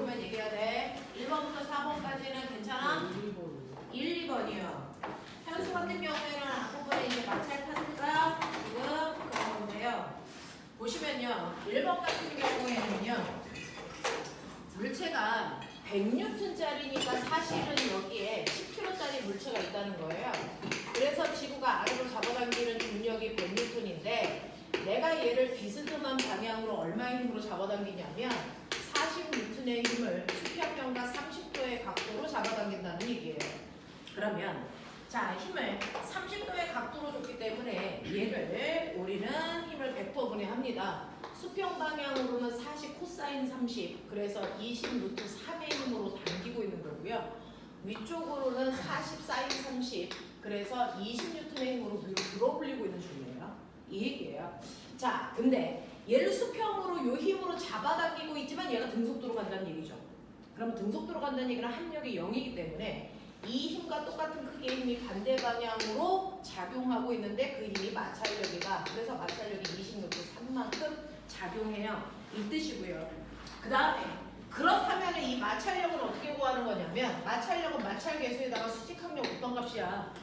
보면 얘기해야 돼. 1번부터 4번까지는 괜찮아? 1, 2번이요. 현수 같은 경우에는 앞부분에 이제 마찰 파트가 지금 그런 건데요. 보시면요. 1번 같은 경우에는요. 물체가 100N짜리니까 사실은 여기에 10kg짜리 물체가 있다는 거예요. 그래서 지구가 아래로 잡아당기는 중력이 100N인데 내가 얘를 비스듬한 방향으로 얼마의 힘으로 잡아당기냐면 40N의 힘을 수평면과 30도의 각도로 잡아당긴다는 얘기예요. 그러면 자 힘을 30도의 각도로 줬기 때문에 얘를 우리는 힘을 100% 분해합니다. 수평 방향으로는 40 코사인 30 그래서 20 루트 3의 힘으로 당기고 있는 거고요. 위쪽으로는 40 사인 30 그래서 20N의 힘으로 위로 들어올리고 있는 중이에요. 이 얘기예요. 자 근데 얘를 수평으로 요 힘으로 잡아당기고 있지만 얘가 등속도로 간다는 얘기죠. 그럼 등속도로 간다는 얘기는 합력이 0이기 때문에 이 힘과 똑같은 크기의 힘이 반대 방향으로 작용하고 있는데 그 힘이 마찰력이다. 그래서 마찰력이 20N 3만큼 작용해요. 이 뜻이고요. 그 다음에 그렇다면 이 마찰력은 어떻게 구하는 거냐면 마찰력은 마찰계수에다가 수직항력 어떤 값이야?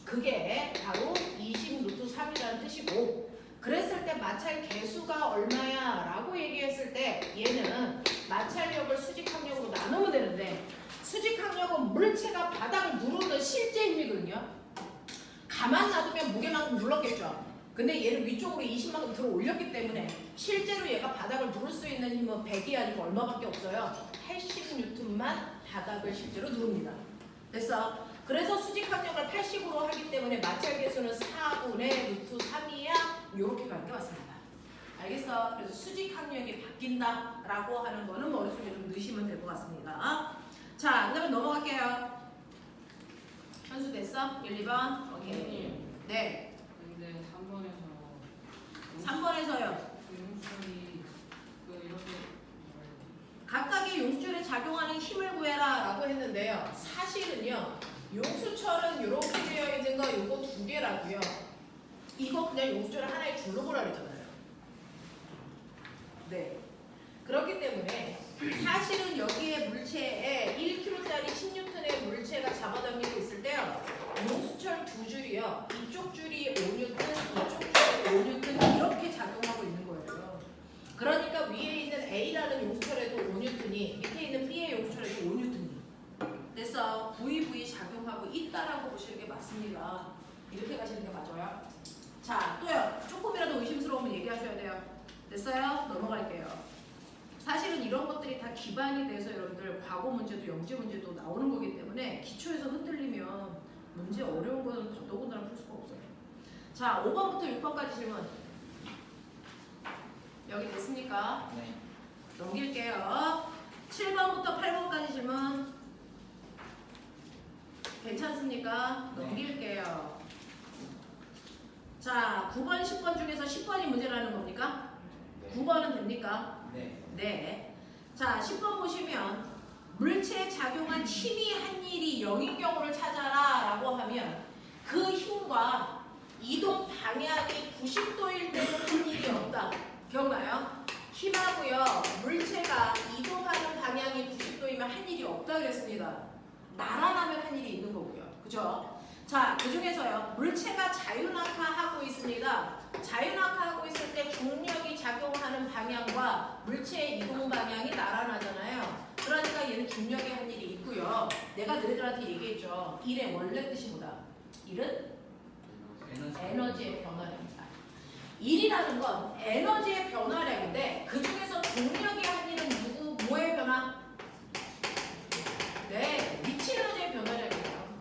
그게 바로 20 루트 3이라는 뜻이고 그랬을 때 마찰계수가 얼마야? 라고 얘기했을 때 얘는 마찰력을 수직항력으로 나누면 되는데 수직항력은 물체가 바닥을 누르는 실제 힘이거든요. 가만 놔두면 무게만큼 눌렀겠죠. 근데 얘를 위쪽으로 20만큼 들어 올렸기 때문에 실제로 얘가 바닥을 누를 수 있는 힘은 100이 아니고 얼마밖에 없어요. 80N만 바닥을 실제로 누릅니다. 됐어? 그래서 수직항력을 80으로 하기 때문에 마찰계수는 4분의 루트 3이야. 이렇게 가는 게 맞습니다. 알겠어? 그래서 수직항력이 바뀐다라고 하는 거는 머릿속에 좀 넣으시면 될 것 같습니다. 자, 그 다음에 넘어갈게요. 현수 됐어? 1, 2번? 오케이. 네. 근데 3번에서 3번에서요. 용술이 이렇게 각각의 용수철에 작용하는 힘을 구해라 라고 했는데요. 사실은요. 용수철은 이렇게 되어 있는 거 이거 두 개라고요. 이거 그냥 용수철을 하나의 줄로 보라 그랬잖아요. 네. 그렇기 때문에 사실은 여기에 물체에 1kg짜리 10N의 물체가 잡아당기고 있을 때요. 용수철 두 줄이요. 이쪽 줄이 5N, 이쪽 줄이 5N 이렇게 작용하고 있는 거예요. 그러니까 위에 있는 A라는 용수철에도 5N이 밑에 있는 B의 용수철에도 5N이 그래서 VV 작용하고 있다라고 보시는 게 맞습니다. 이렇게 가시는 게 맞아요. 자, 또요. 조금이라도 의심스러우면 얘기하셔야 돼요. 됐어요? 넘어갈게요. 사실은 이런 것들이 다 기반이 돼서 여러분들 과거 문제도 영재 문제도 나오는 거기 때문에 기초에서 흔들리면 문제 어려운 거는 더더군다나 풀 수가 없어요. 자, 5번부터 6번까지 질문. 여기 됐습니까? 네. 넘길게요. 7번부터 8번까지 질문. 괜찮습니까? 네. 넘길게요. 자, 9번, 10번 중에서 10번이 문제라는 겁니까? 네. 9번은 됩니까? 네. 네. 자, 10번 보시면 물체에 작용한 힘이 한 일이 0인 경우를 찾아라 라고 하면 그 힘과 이동 방향이 90도일 때는 한 일이 없다. 기억나요? 힘하고요. 물체가 이동하는 방향이 90도이면 한 일이 없다 그랬습니다. 날아나면 한 일이 있는 거고요. 그죠? 자, 그 중에서요. 물체가 자유낙하하고 있습니다. 자유낙하하고 있을 때 중력이 작용하는 방향과 물체의 이동 방향이 나란하잖아요. 그러니까 얘는 중력의 한 일이 있고요. 내가 너희들한테 얘기했죠. 일의 원래 뜻이 뭐다? 일은 에너지의 변화량이다. 일이라는 건 에너지의 변화량인데 그 중에서 중력의 한 일은 뭐의 변화? 네, 위치 에너지의 변화량이에요.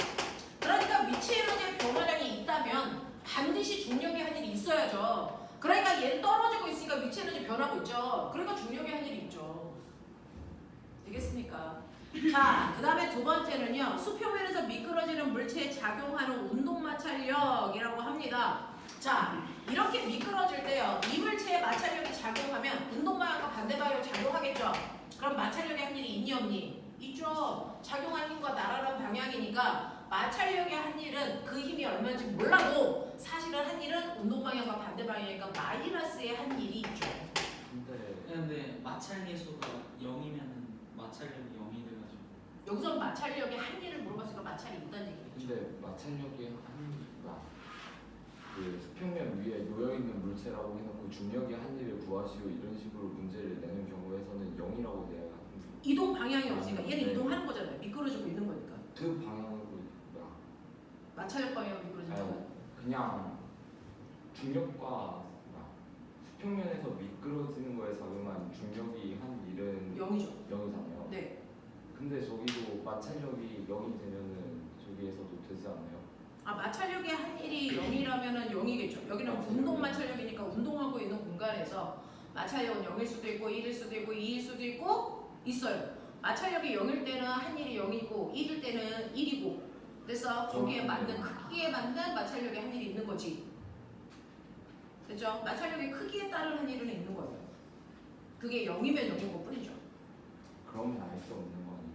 그러니까 위치 에너지의 변화량이 있다면 반드시 중력의 한 일이 있어야죠. 그러니까 얘는 떨어지고 있으니까 위치 에너지 변하고 있죠. 그러니까 중력의 한 일이 있죠. 되겠습니까? 자, 그 다음에 두 번째는요. 수표면에서 미끄러지는 물체에 작용하는 운동마찰력이라고 합니다. 자, 이렇게 미끄러질 때요. 이 물체에 마찰력이 작용하면 운동방향과 반대방향으로 작용하겠죠. 그럼 마찰력의 한 일이 있니 없니? 있죠. 작용한 힘과 나란한 방향이니까 마찰력의 한 일은 그 힘이 얼마인지 몰라도 사실은 한 일은 운동방향과 반대방향이니까 마이너스의 한 일이 있죠. 근데 마찰계수가 0이면은 마찰력이 마찰력의 한리를 물어봤으니까 마찰이 있다는 얘기겠죠. 근데 마찰력이 한리가 그 수평면 위에 놓여 있는 물체라고 해놓고 중력의 한리를 구하시오 이런 식으로 문제를 내는 경우에서는 0이라고 돼야 합니다. 이동 방향이 없으니까 얘는 네. 이동하는 거잖아요. 미끄러지고 있는 거니까. 그 방향으로 뭐야? 마찰력 방향으로 미끄러진다고요? 그냥 중력과 뭐야? 수평면에서 미끄러지는 거에 작용한 중력이 한 일은 0이죠. 0이잖아요. 네. 근데 저기도 마찰력이 0이 되면은 저기에서도 되지 않나요? 아 마찰력의 한일이 0이라면은 0이겠죠. 여기는 운동 마찰력이니까 운동하고 있는 공간에서 마찰력은 0일 수도 있고 1일 수도 있고 2일 수도 있고 있어요. 마찰력이 0일 때는 한일이 0이고 1일 때는 1이고 그래서 거기에 맞는 크기에 맞는 마찰력의 한일이 있는 거지. 됐죠? 마찰력의 크기에 따른 한일은 있는 거예요. 그게 0이면 0인 것 뿐이죠. 그러면 알 수 없는 거 아닌가요?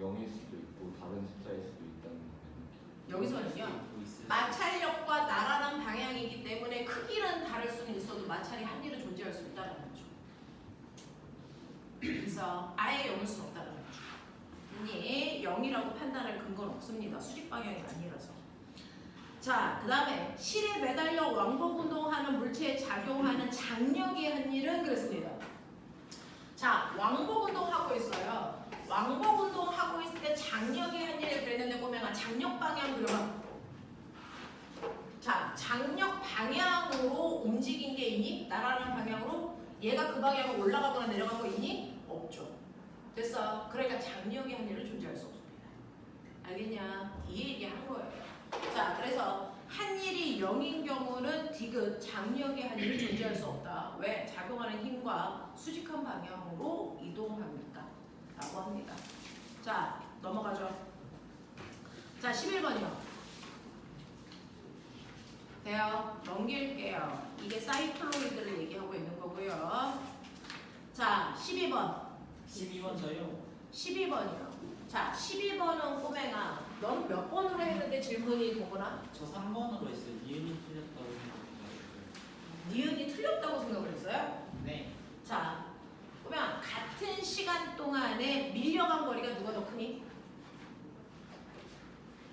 0일 수도 있고 다른 숫자일 수도 있다는 거예요. 여기서는요. 마찰력과 날아가는 방향이기 때문에 크기는 다를 수는 있어도 마찰이 한일은 존재할 수 있다는 거죠. 그래서 아예 0일 수는 없다는 거죠. 이니 0이라고 판단할 근거는 없습니다. 수직 방향이 아니라서. 자, 그 다음에 실에 매달려 왕복 운동하는 물체에 작용하는 장력의 한일은 그랬습니다. 자, 왕복 운동하고 있어요. 왕복 운동하고 있을 때 장력의 한일을 그랬는데 보면 장력 방향 그려봐. 자, 장력 방향으로 움직인 게 있니? 날아가는 방향으로? 얘가 그 방향으로 올라가거나 내려가고 있니? 없죠. 됐어. 그러니까 장력의 한일은 존재할 수 없습니다. 알겠냐? 이 얘기 한 거예요. 자, 그래서 한일이 0인 경우는 디귿 장력의 한일은 존재할 수 없다. 왜? 작용하는 힘과 수직한 방향으로 이동하니까 라고 합니다. 자, 넘어가죠. 자, 11번이요. 돼요? 넘길게요. 이게 사이클로이드를 얘기하고 있는 거고요. 자, 12번. 12번 저요. 12번이요. 자, 12번은 꼬맹아. 넌 몇 번으로 했는데 질문이 뭐구나? 저 3번으로 했어요. 니은이 틀렸다고 생각해요. 니은이 틀렸다고 생각을 했어요? 네. 자, 꼬맹아. 같은 시간 동안에 밀려간 거리가 누가 더 크니?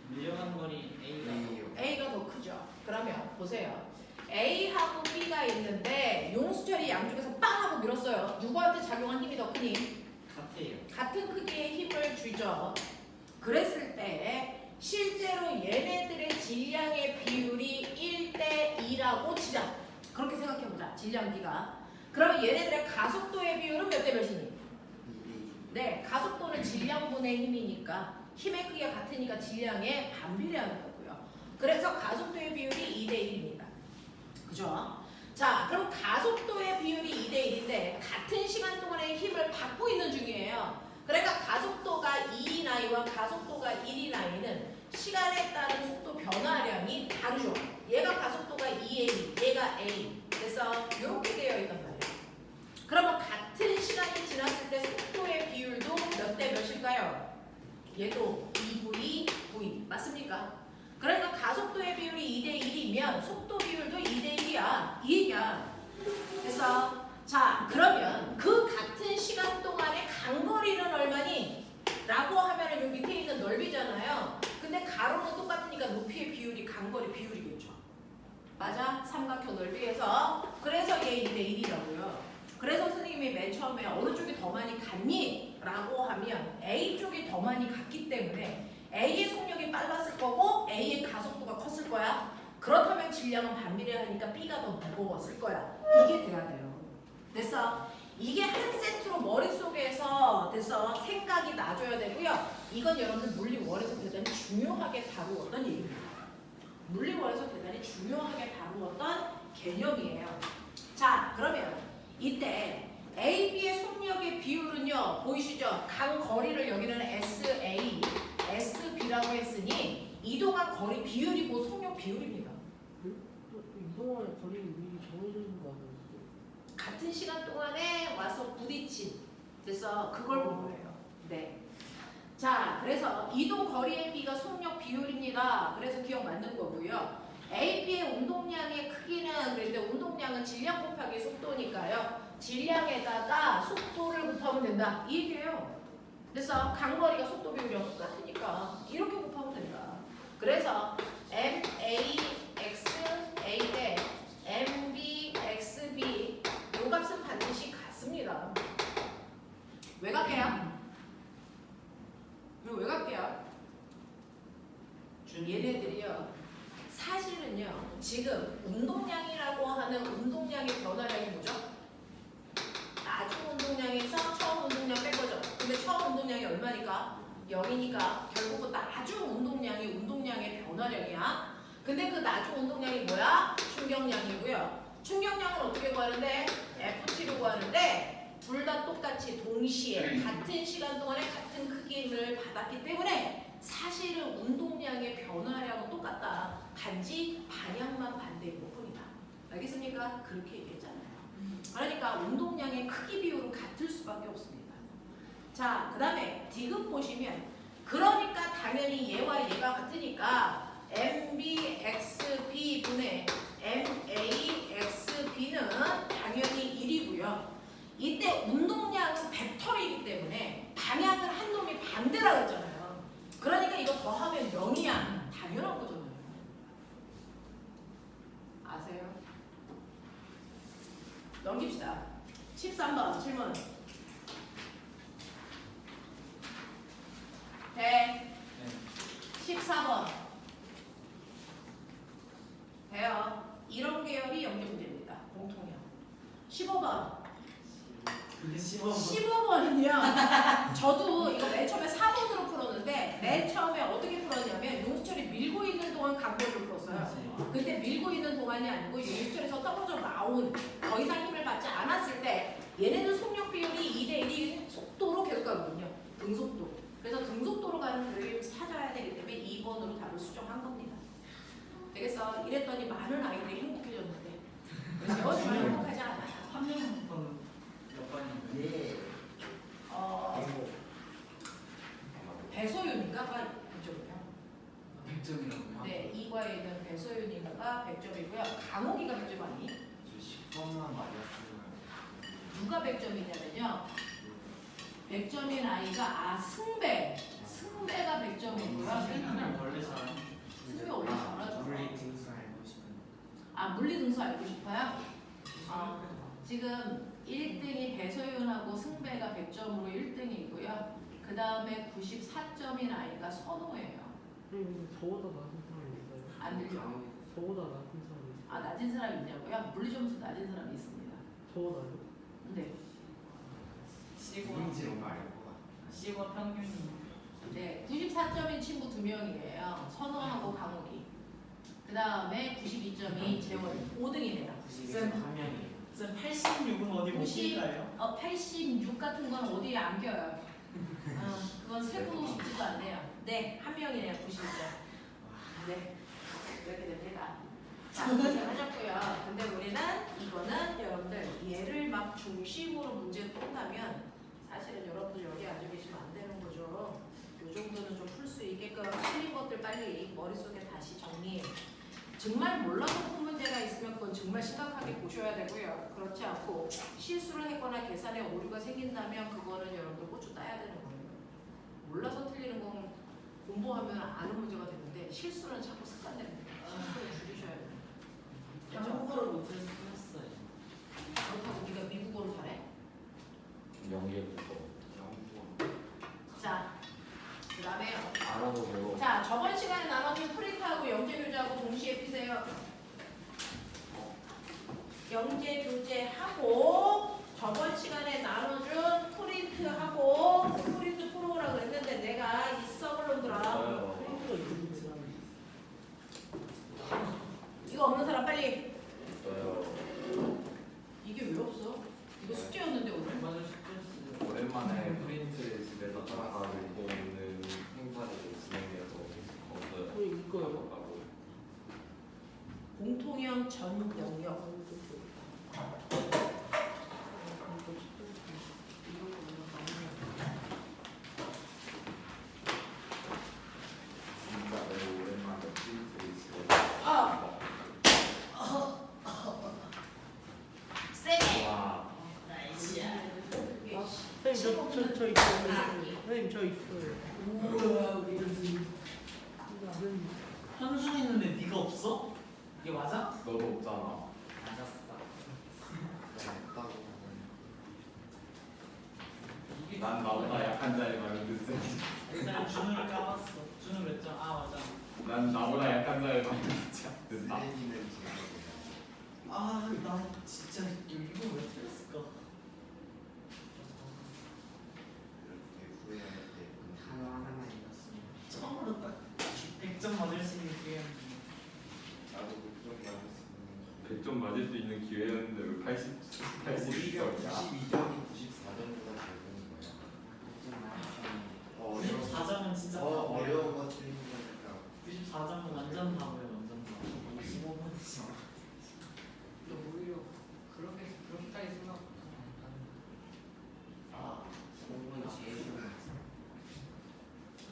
밀려간 거리 A가 A가 더 크죠. 그러면 보세요. A하고 B가 있는데 용수철이 양쪽에서 빵 하고 밀었어요. 누구한테 작용한 힘이 더 크니? 같아요. 같은 크기의 힘을 주죠. 그랬을 때 실제로 얘네들의 질량의 비율이 1대2라고 치자. 그렇게 생각해보자. 질량 D가. 그러면 얘네들의 가속도의 비율은 몇 대 몇이니? 네, 가속도는 질량분의 힘이니까 힘의 크기가 같으니까 질량에 반비례하는 거고요. 그래서 가속도의 비율이 2대1입니다. 그죠? 자, 그럼 가속도의 비율이 2대1인데 같은 시간 동안에 힘을 받고 있는 중이에요. 그러니까 가속도가 2인 아이와 가속도가 1인 아이는 시간에 따른 속도 변화량이 다르죠. 얘가 가속도가 2A, 얘가 A. 그래서 이렇게 되어 있단 말이에요. 그러면 같은 시간이 지났을 때 속도의 비율도 몇 대 몇일까요? 얘도 2V, V. 맞습니까? 그러니까 가속도의 비율이 2대1이면 속도 비율도 2대1이야. 이 얘기야. 그래서 자, 그러면 그 같은 시간 동안에 간거리는 얼마니? 라고 하면은 요 밑에 있는 넓이잖아요. 근데 가로는 똑같으니까 높이의 비율이 간거리 비율이겠죠. 맞아? 삼각형 넓이에서. 그래서 얘 2대1이라고요. 그래서 선생님이 맨 처음에 어느 쪽이 더 많이 갔니? 라고 하면 A 쪽이 더 많이 갔기 때문에 A의 속력이 빨랐을 거고 A의 가속도가 컸을 거야. 그렇다면 질량은 반비례하니까 B가 더 무거웠을 거야. 이게 돼야 돼요. 됐어? 이게 한 세트로 머릿속에서 됐어? 생각이 나줘야 되고요. 이건 여러분들 물리원에서 대단히 중요하게 다루었던 얘기입니다. 물리원에서 대단히 중요하게 다루었던 개념이에요. 자, 그러면 이때 A, B의 속력의 비율은요. 보이시죠? 간 거리를 여기는 SA, SB라고 했으니 이동한 거리 비율이고 속력 비율입니다. 이동하는 거리 미리 정해주는 거 아니에요? 같은 시간 동안에 와서 부딪힌 그래서 그걸 본 거예요. 네. 자, 그래서 이동 거리의 B가 속력 비율입니다. 그래서 기억 맞는 거고요. A, B의 운동량의 크기는 그런데 운동량은 질량 곱하기 속도니까요. 질량에다가 속도를 곱하면 된다. 이 얘기예요. 그래서 강거리가 속도 비율이랑 똑같으니까 이렇게 곱하면 된다. 그래서 MAXA 대 MBXB 요 값은 반드시 같습니다. 왜 같게요? 이거 왜 같게요? 얘네들이요. 사실은요. 지금 운동량이라고 하는 운동량의 변화량이 뭐죠? 나중 운동량에서 처음 운동량 뺀 거죠. 근데 처음 운동량이 얼마니까? 0이니까 결국은 나중 운동량이 운동량의 변화량이야. 근데 그 나중 운동량이 뭐야? 충격량이고요. 충격량은 어떻게 구하는데? FT로 구하는데 둘 다 똑같이 동시에 같은 시간 동안에 같은 크기의 힘을 받았기 때문에 사실은 운동량의 변화량은 똑같다. 단지 방향만 반대인 것뿐이다. 알겠습니까? 그렇게 얘기했잖아요. 그러니까 운동량의 크기 비율은 같을 수밖에 없습니다. 자, 그 다음에 디귿 보시면 그러니까 당연히 얘와 얘가 같으니까 MBXB 분의 MAXB는 당연히 1이고요. 이때 운동량은 벡터이기 때문에 방향을 한 놈이 반대라 그랬잖아요. 그러니까 이거 더하면 0이야. 당연한 거잖아요. 아세요? 넘깁시다. 13번 질문. 네. 14번. 돼요. 이런 계열이 영재 문제입니다. 공통형. 15번. 15번은요. 저도 이거 맨 처음에 4번으로 풀었는데 맨 처음에 어떻게 풀었냐면 용수철이 밀고 있는 동안 강보를 풀었어요. 근데 밀고 있는 동안이 아니고 용수철에서 떨어져 나온 더 이상 힘을 받지 않았을 때 얘네들 속력 비율이 2대1이 속도로 계속 가거든요. 등속도. 그래서 등속도로 가는 그림을 찾아야 되기 때문에 2번으로 답을 수정한 겁니다. 되겠어? 이랬더니 많은 아이들이 행복해졌는데 배워주면 행복하지 않아요. 3년부터는 몇 번인가요? 예. 배소윤인가가 100점이에요. 100점이라고요? 네, 이과에는 배소윤인가가 100점이고요. 강호기가 100점 아니? 10번만 맞았으면 누가 100점이냐면요. 100점인 아이가 승배가 100점이고요. 선생님은 원래 잘하는 승배 원래 잘하죠. 물리 등수 알고 싶은 물리 등수 알고 싶어요? 지금 1등이 배소윤하고 승배가 100점으로 1등이고요. 그 다음에 94점인 아이가 선호예요. 저보다 낮은 사람이 있어요? 안 들려? 저보다 낮은 사람이 있어요? 낮은 사람이 있냐고요? 물리 점수 낮은 사람이 있습니다. 저보다요? 네. 누군지 너무 알고 C과 평균이 네, 94점인 친구 2명이에요. 선호하고 강욱이. 그 다음에 92점이 재원 5등이네요. 한 명이에요. 쌤 86은 어디 못 90, 낄까요? 86 같은 건 어디에 안 껴요. 그건 세고 싶지도 않네요. 네, 한 명이네요. 92점. 네, 이렇게 됩니다. 자, 고생하셨고요. 근데 우리는 이거는 여러분들 얘를 막 중심으로 문제 푼다면 사실은 여러분들 여기 앉아 계시면 안 되는 거죠. 요 정도는 좀 풀 수 있게끔 틀린 것들 빨리 머릿속에 다시 정리. 정말 몰라서 푼 문제가 있으면 그건 정말 심각하게 보셔야 되고요. 그렇지 않고 실수를 했거나 계산에 오류가 생긴다면 그거는 여러분들 고추 따야 되는 거예요. 몰라서 틀리는 건 공부하면 아는 문제가 되는데 실수는 자꾸 습관됩니다. 실수를 줄이셔야 돼요. 한국어를 못해서 틀렸어요. 그렇다고 우리가 미국어를 잘해? 연기해 보고 자, 그 다음에요. 알아보고 자, 저번 시간에 나눠준 프린트하고 영재교재하고 동시에 피세요. 영재교재하고 저번 시간에 나눠준 프린트하고 프린트 풀어오라 그랬는데 내가 이 썩을 놈들아 프린트가 있는 사람이 이거 없는 사람 빨리. 있어요. 이게 왜 없어? 이거 숙제였는데 오늘. 맞아 숙제였어요. 오랜만에 프린트 집에서 따라가 읽고 있는 행사를 진행해서 거기서 이거요. 가고 공통형 전 영역. 진짜 매우 오랜만에 프린트 집에서 세게. 와 나이스야. 선생님 저 선생님 저 있어요. 뭐야 우리 교수님. 이거 안 되는데. 현수 있는데 네가 없어? 이게 맞아? 너도 없잖아. 맞았어. 이게 난 나보다 약한 자의 말을 듣지. 일단 준우를 까봤어. 준우 몇 점? 아 맞아. 난 나보다 약한 자의 말을 듣지 않는다. 아나 진짜 이거 왜 틀렸을까? 단어 하나만 읽었으면 처음으로 딱 100점 맞을 수 있는 기회였는데. 100점 맞을 수 있는 기회였는데 왜 80점이야? 92점이 94점보다 적은 거야. 94점은 진짜 더 바보야. 어려운 거 틀린 거니까. 94점은 완전 바보야 완전 바보. 25번이지. 근데 오히려 그렇게까지 생각 아 15번 제일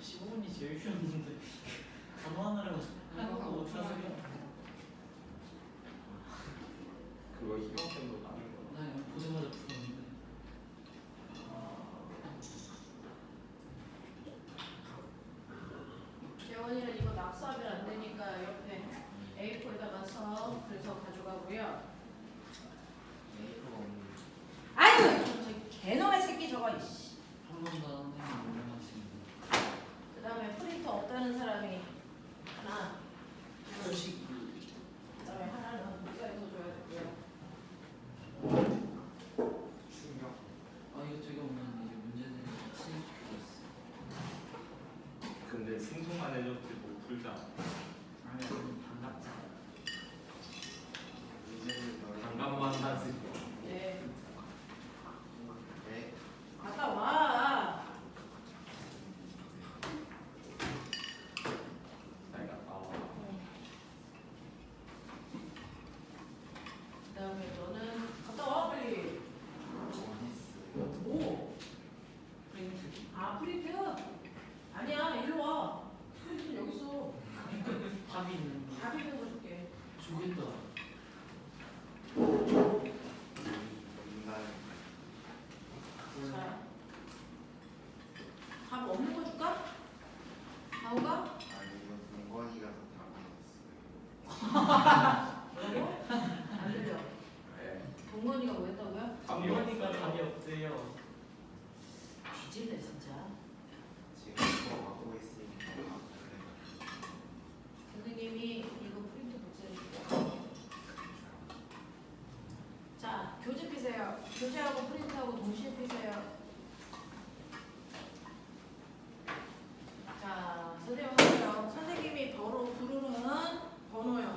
쉬운 15분이 제일 쉬웠는데 단어하느라고 한국어 못해서 그거 희망템도 나는 거. 나 이거 보자마자 풀었는데. 재원이는 이거 낙서하면 안 되니까 옆에 A4에다가 써. 그래서 가져가고요. 메이커가 없는. 아유, 저 개놈의 새끼 저거. 이씨. 한 번 더 선생님 올려놨습니다. 그다음에 프린터 없다는 사람이 하나. 소식 그다음에 하나는 네가 읽어줘야 되고요. 충격. 아 이거 되게 없는데 이제 문제들이 같이 있어. 근데 신청만 해줬지 못 풀잖아. 아니 반갑잖아. 문제는 너를. 잠깐만 하지. 네. 네. 갔다 와. 잘 갔다 와. 그다음에 너는 갔다 와 빨리. 원했어요. 오. 프린트. 아 프린트? 아니야 일로 와. 프린트 여기 있어. 답이 있는 거. 답이 있는 거 줄게. 좋겠다. 인간. 자. 답 없는 거 줄까? 나오가? 아니 이거 동건이가 더 답이 없어요. 뭐라고? 안 들려. 네. 동건이가 뭐 했다고요? 정원이가 답이 없대요. 뒤질래 진짜. 지금 그거 갖고 있으니까. 선생님이 이거 프린트 복사해줄게요. 자, 교재 피세요. 교재하고 프린트하고 동시에 피세요. 자, 선생님 하세요. 선생님이 부르는 번호요.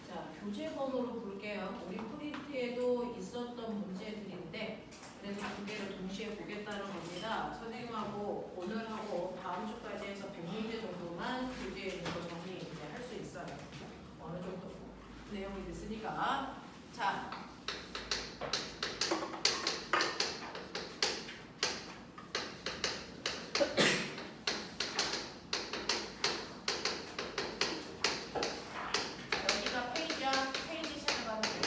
자, 교재 번호로 부를게요. 우리 프린트에도 있었던 문제들인데 그래서 두 개를 동시에 보겠다는 겁니다. 선생님하고 오늘하고 다음 주까지 해서 100문제 정도만 교재에 있는 거 정리 이제 할 수 있어요. 어느 정도 내용이 됐으니까. 자. 여기가 페이지야. 페이지 찾아가면 돼요.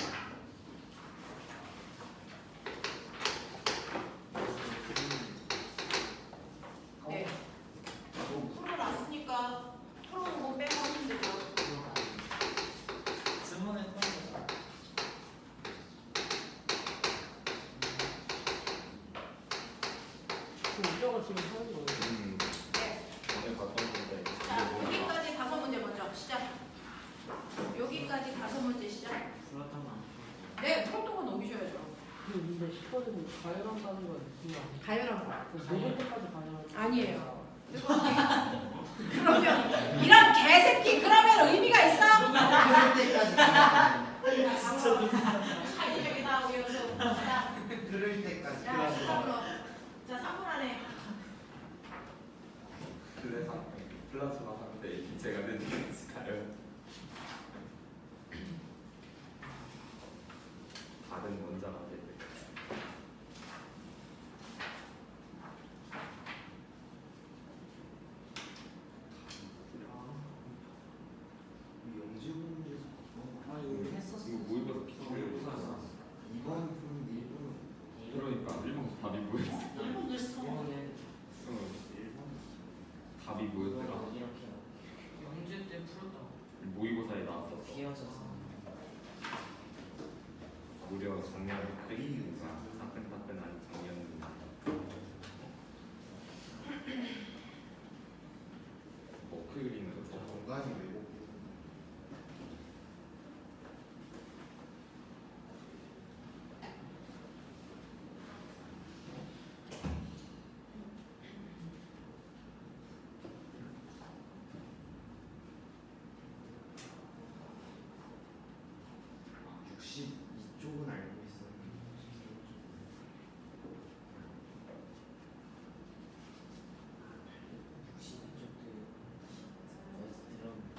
네. 풀어놨으니까 풀어놓은 거 빼고 하면 되죠. 질문했던 거. 이쪽을 지금 하는 거예요. 네. 전에 봤던 건데. 자, 여기까지 5문제 먼저 시작. 여기까지 5문제 시작. 불렀던 거 안. 네, 풀었던 거 넘기셔야죠. 근데 10번은 가열한다는 건 무슨 말이에요? 가열한 거. 녹을 때까지 가열한 아니에요. 그러면 이런 개새끼 그러면 의미가 있어? 그럴 때까지. 사회적이다 우리 연수. 자, 그럴 때까지. 자, 3으로. 자, 3분 안에. 그래서 플라즈마 상태의 기체가 되는 데까지 가요. 다른 원자가 될 때까지. 영지훈 귀여워졌어. 무려 작년 그리우가 따끈따끈한 작년입니다. 뭐 그리는 저 거 공간이 왜곡 이쪽은 알고 있었는데 62쪽도 어디서 들었는데.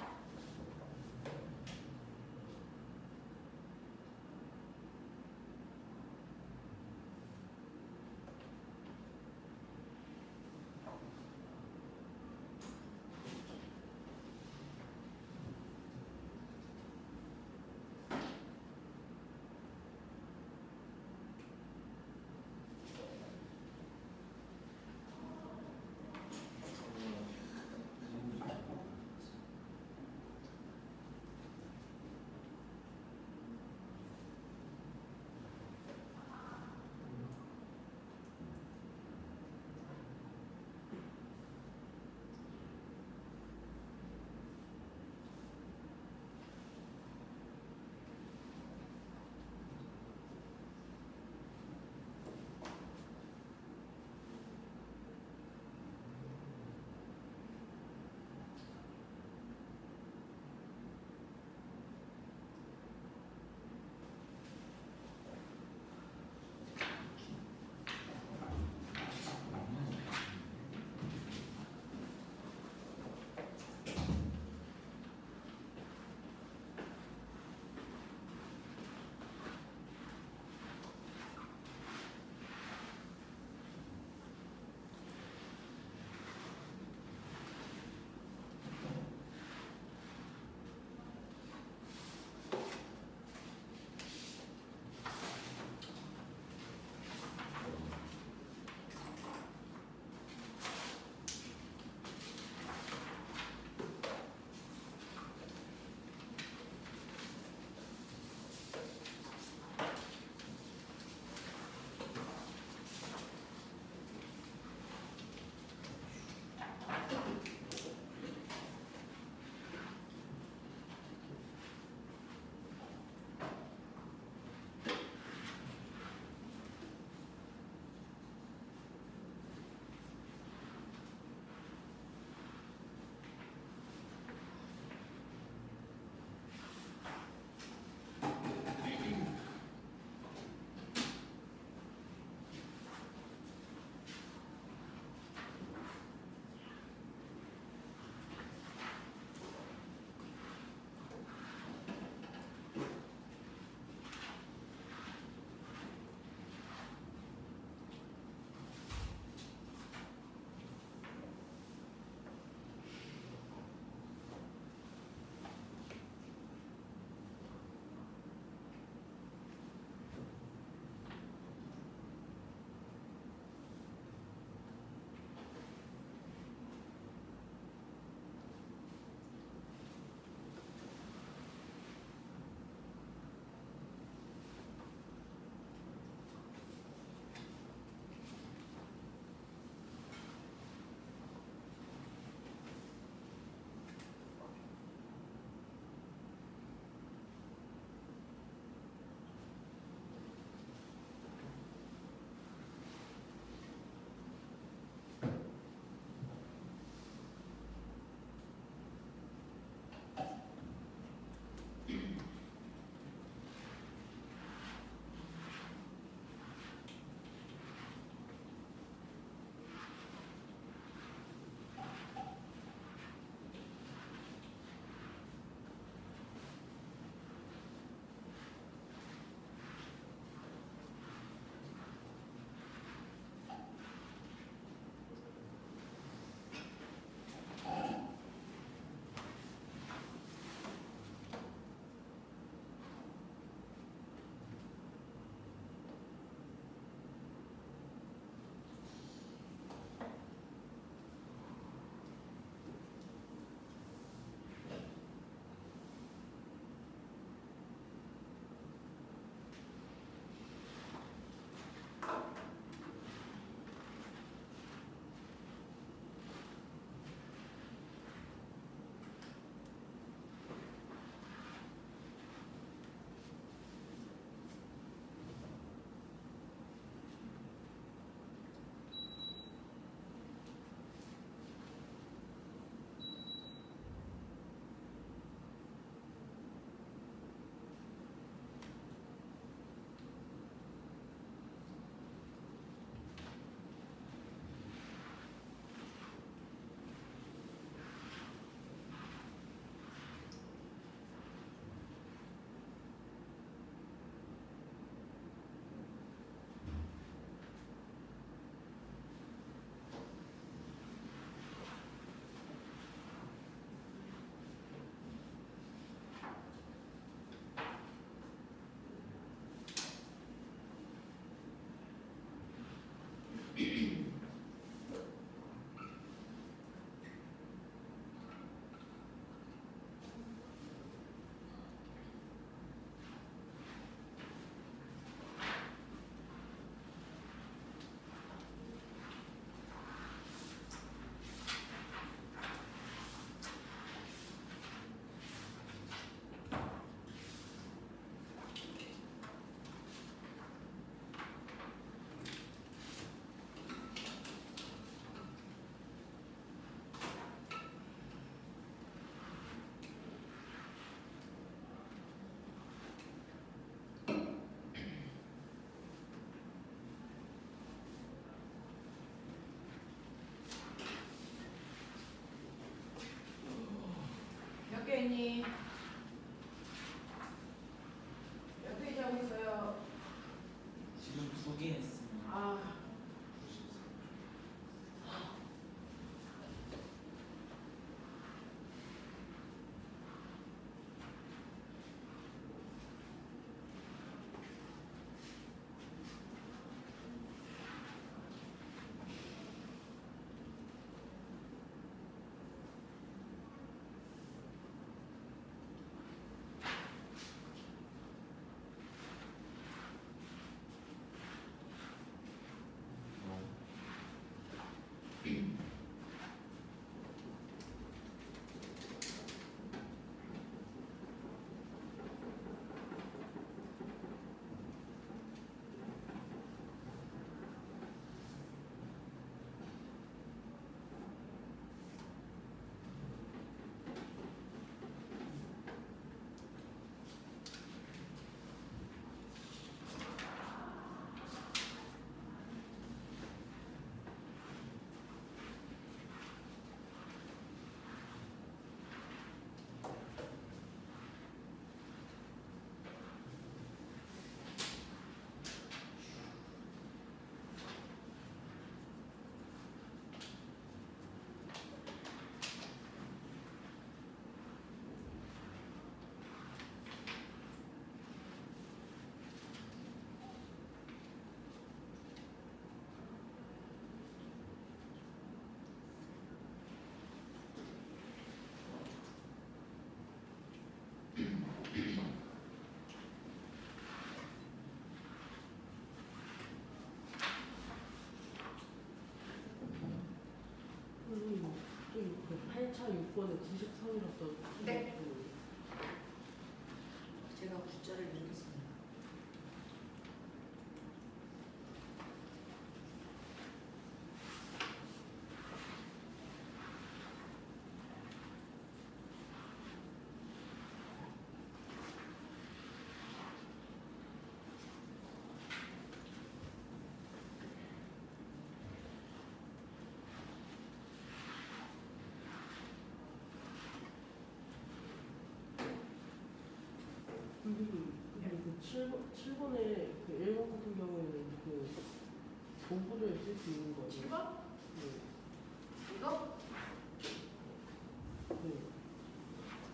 했니? 몇 페이지 하고 있어요? 지금 2개 했습니다. 아, 그 8차 6번에 93이었던 네. 제가 구자를 이렇게 씁니다. 근데 그 7번에 그 1번 같은 경우에는 그 본부를 쓸 수 있는 거예요. 7번? 네. 이거? 네.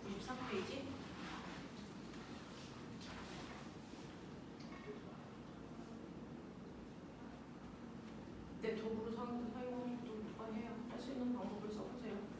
93페이지? 네, 도구를 사용하는 것도 누가 해요. 할 수 있는 방법을 써보세요.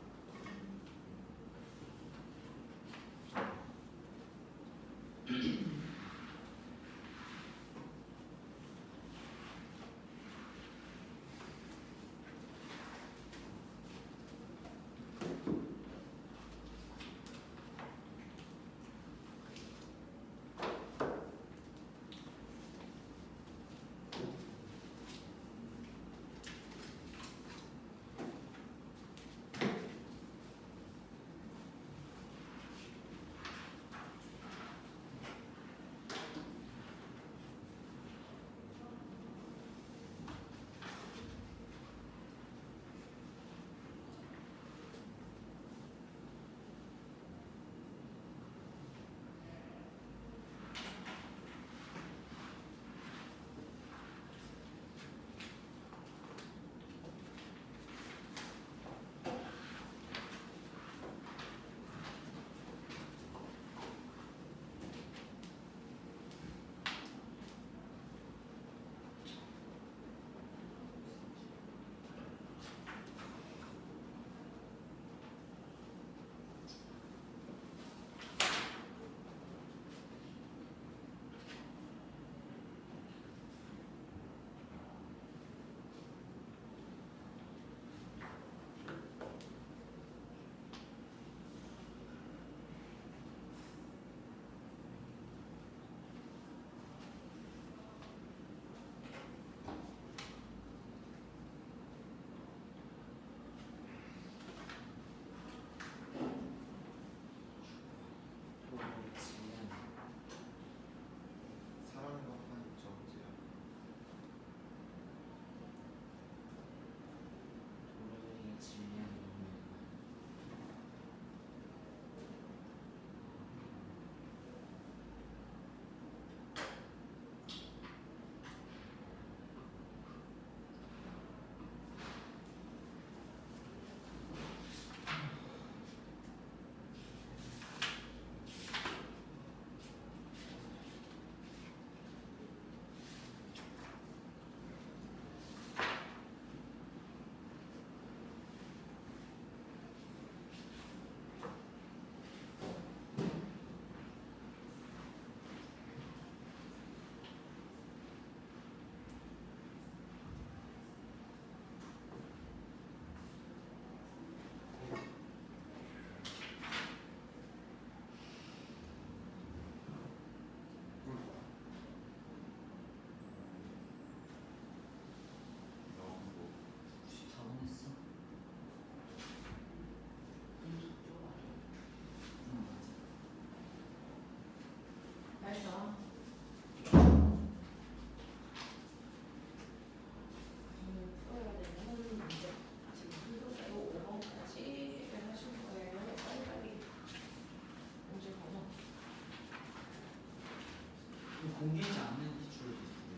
공개하지 않는 기출도 있어요.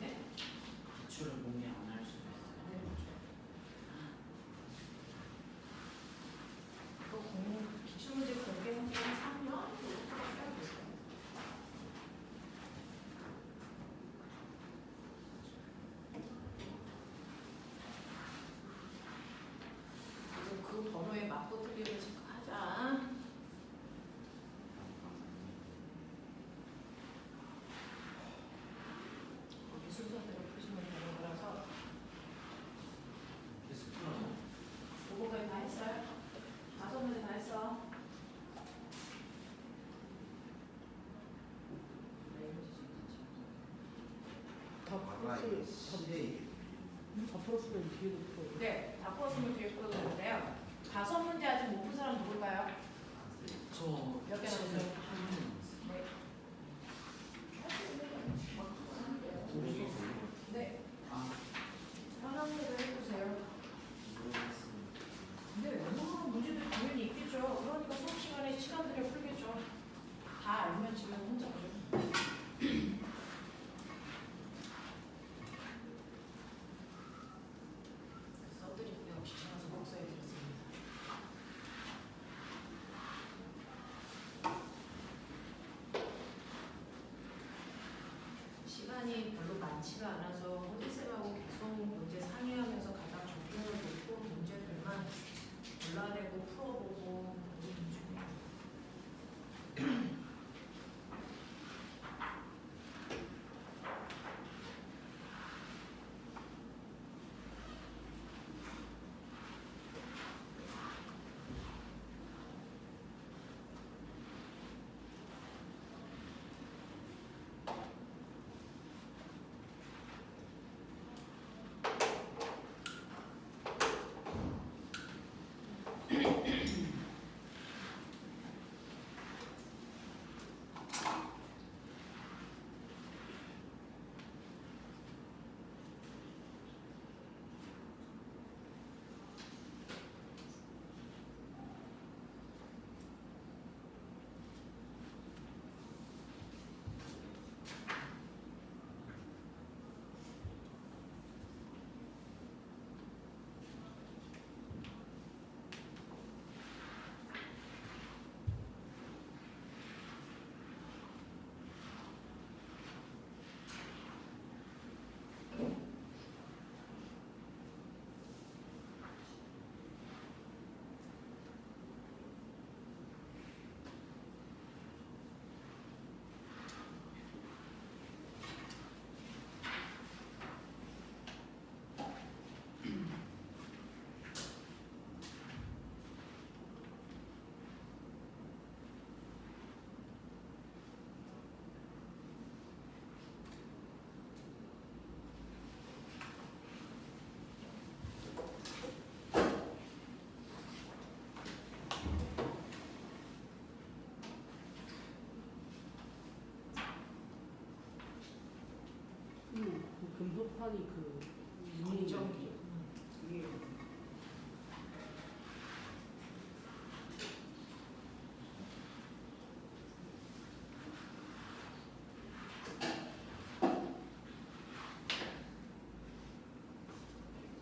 네? 기출을 공개 안 할 수도 있어요. 그 기출문제 공개한 지 3년 정도밖에 안 됐어요. 그리고 그 번호에 맞고 틀리면 체크하자. 거기 순서대로 푸시면 되는 거라서. 계속 풀어요. 5번까지 다 했어요? 5문제 다 했어. 다 아까 풀었으면 이 시대 다 풀었으면 뒤에도 풀어요. 네, 다 풀었으면 뒤에 풀어도 되는데요. 5문제 아직 못 푼 사람 누굴까요? 저 몇 개나 집에 됐어요? 한 문제 남았어요. 네. 네, 아, 편한 대로 해보세요. 모르겠습니다. 근데 웬만한 문제도 당연히 있겠죠. 그러니까 수업 시간에 시간 들여 풀겠죠. 다 알면 지금 혼자 그죠. 써드리고요. 귀찮아서 복사해드렸습니다. 시간이 별로 많지가 않아서 호지쌤하고 계속 문제 상의하면서 가장 적중을 놓고 문제들만 골라내고 풀어보고 그러는 중이에요. 그 금속판이 그 정전기. 위에.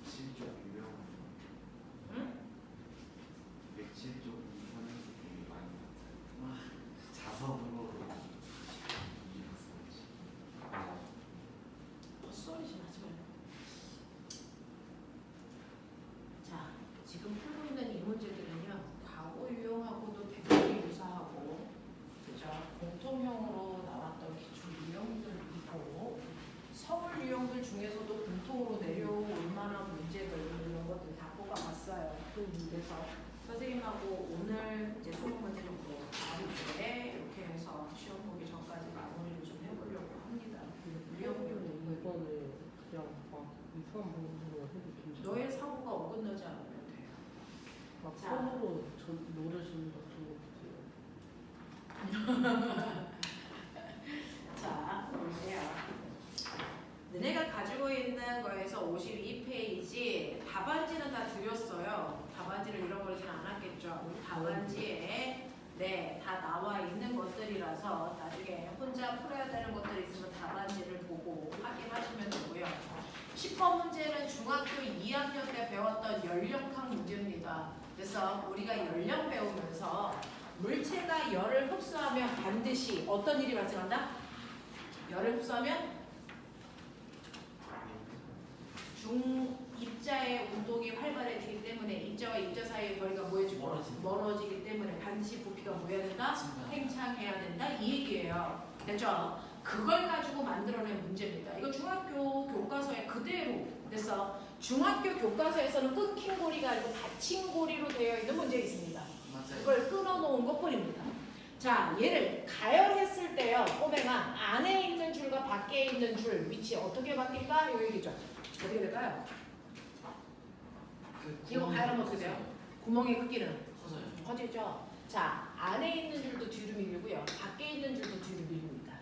백칠쪽 유명한 응? 백칠쪽 이선에서 되게 많이 와, 나왔어요. 자석으로 헛소리 좀 하지 말고. 자, 지금 풀고 있는 이 문제들은요, 과거 유형하고도 되게 유사하고, 그죠? 공통형으로 나왔던 기출 유형들이고, 서울 유형들 중에서도 공통으로 내려올 만한 문제들 이런 것들 다 뽑아봤어요. 그래서 선생님하고 오늘 이제 수능 문제를 뭐 다음 주에 이렇게 해서 시험 보기 전까지 마무리를 좀 해보려고 합니다. 유형들도 이번에 그냥 막 이상한 방법으로 해도 괜찮아. 너의 사고가 어긋나지 않으면 돼요. 막 자. 손으로 노래시는 같은 거 자, 보세요. 너네가 가지고 있는 거에서 52페이지 답안지는 다 드렸어요. 답안지를 잃어버리진 않았겠죠. 답안지에 네, 다 나와 있는 것들이라 문제라서 나중에 혼자 풀어야 되는 것들이 있으면 답안지를 보고 확인하시면 되고요. 10번 문제는 중학교 2학년 때 배웠던 연령학 문제입니다. 그래서 우리가 연령 배우면서 물체가 열을 흡수하면 반드시 어떤 일이 발생한다? 열을 흡수하면 입자의 운동이 활발해지기 때문에 입자와 입자 사이의 거리가 뭐해지고 멀어지기 때문에 반드시 부피가 뭐 해야 된다? 팽창해야 된다 이 얘기예요. 됐죠? 그걸 가지고 만들어낸 문제입니다. 이거 중학교 교과서에 그대로 됐어. 중학교 교과서에서는 끊긴 고리가 아니고 닫힌 고리로 되어 있는 문제 있습니다. 맞아요. 그걸 끊어놓은 것뿐입니다. 자, 얘를 가열했을 때요. 꼬맹아 안에 있는 줄과 밖에 있는 줄 위치 어떻게 바뀔까? 요 얘기죠. 어떻게 될까요? 이거 가열하면 어떻게 돼요? 구멍의 크기는 커져요. 커지죠. 자, 안에 있는 줄도 뒤로 밀리고요. 밖에 있는 줄도 뒤로 밀립니다.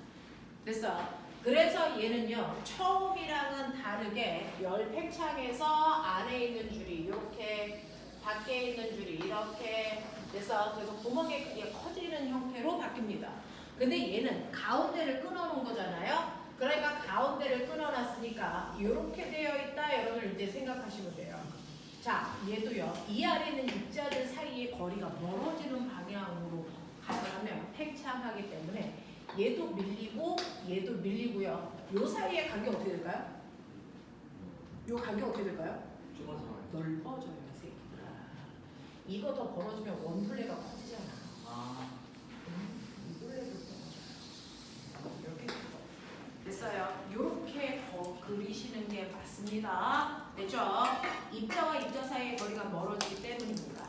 됐어. 그래서 얘는요. 처음이랑은 다르게 열 팽창해서 안에 있는 줄이 이렇게 밖에 있는 줄이 이렇게 그래서 구멍의 크기가 커지는 형태로 바뀝니다. 근데 얘는 가운데를 끊어놓은 거잖아요. 그러니까 가운데를 끊어놨으니까 이렇게 되어 있다. 여러분들 이제 생각하시면 돼요. 자, 얘도요. 이 아래 있는 입자들 사이의 거리가 멀어지는 방향으로 가면 팽창하기 때문에 얘도 밀리고 얘도 밀리고요. 요 사이의 간격 어떻게 될까요? 요 간격 어떻게 될까요? 좁아져요. 넓어져요, 이 새끼들아. 이거 더 벌어지면 원플레가 커지잖아. 아, 이걸로 벌어져요. 이렇게 됐어요. 이렇게 그리시는 게 맞습니다. 됐죠? 입자와 입자 사이의 거리가 멀어지기 때문입니다.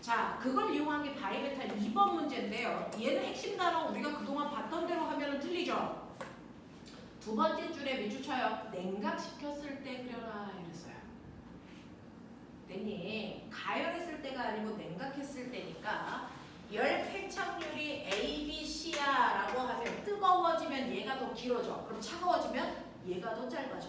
자, 그걸 이용한 게 바이메탈 2번 문제인데요. 얘는 핵심 단어 우리가 그동안 봤던 대로 하면 틀리죠? 두 번째 줄에 밑줄 쳐요. 냉각시켰을 때 그려라 이랬어요. 됐니? 가열했을 때가 아니고 냉각했을 때니까 열 팽창률이 A, B, C야 라고 하면 뜨거워지면 얘가 더 길어져. 그럼 차가워지면 얘가 더 짧아져.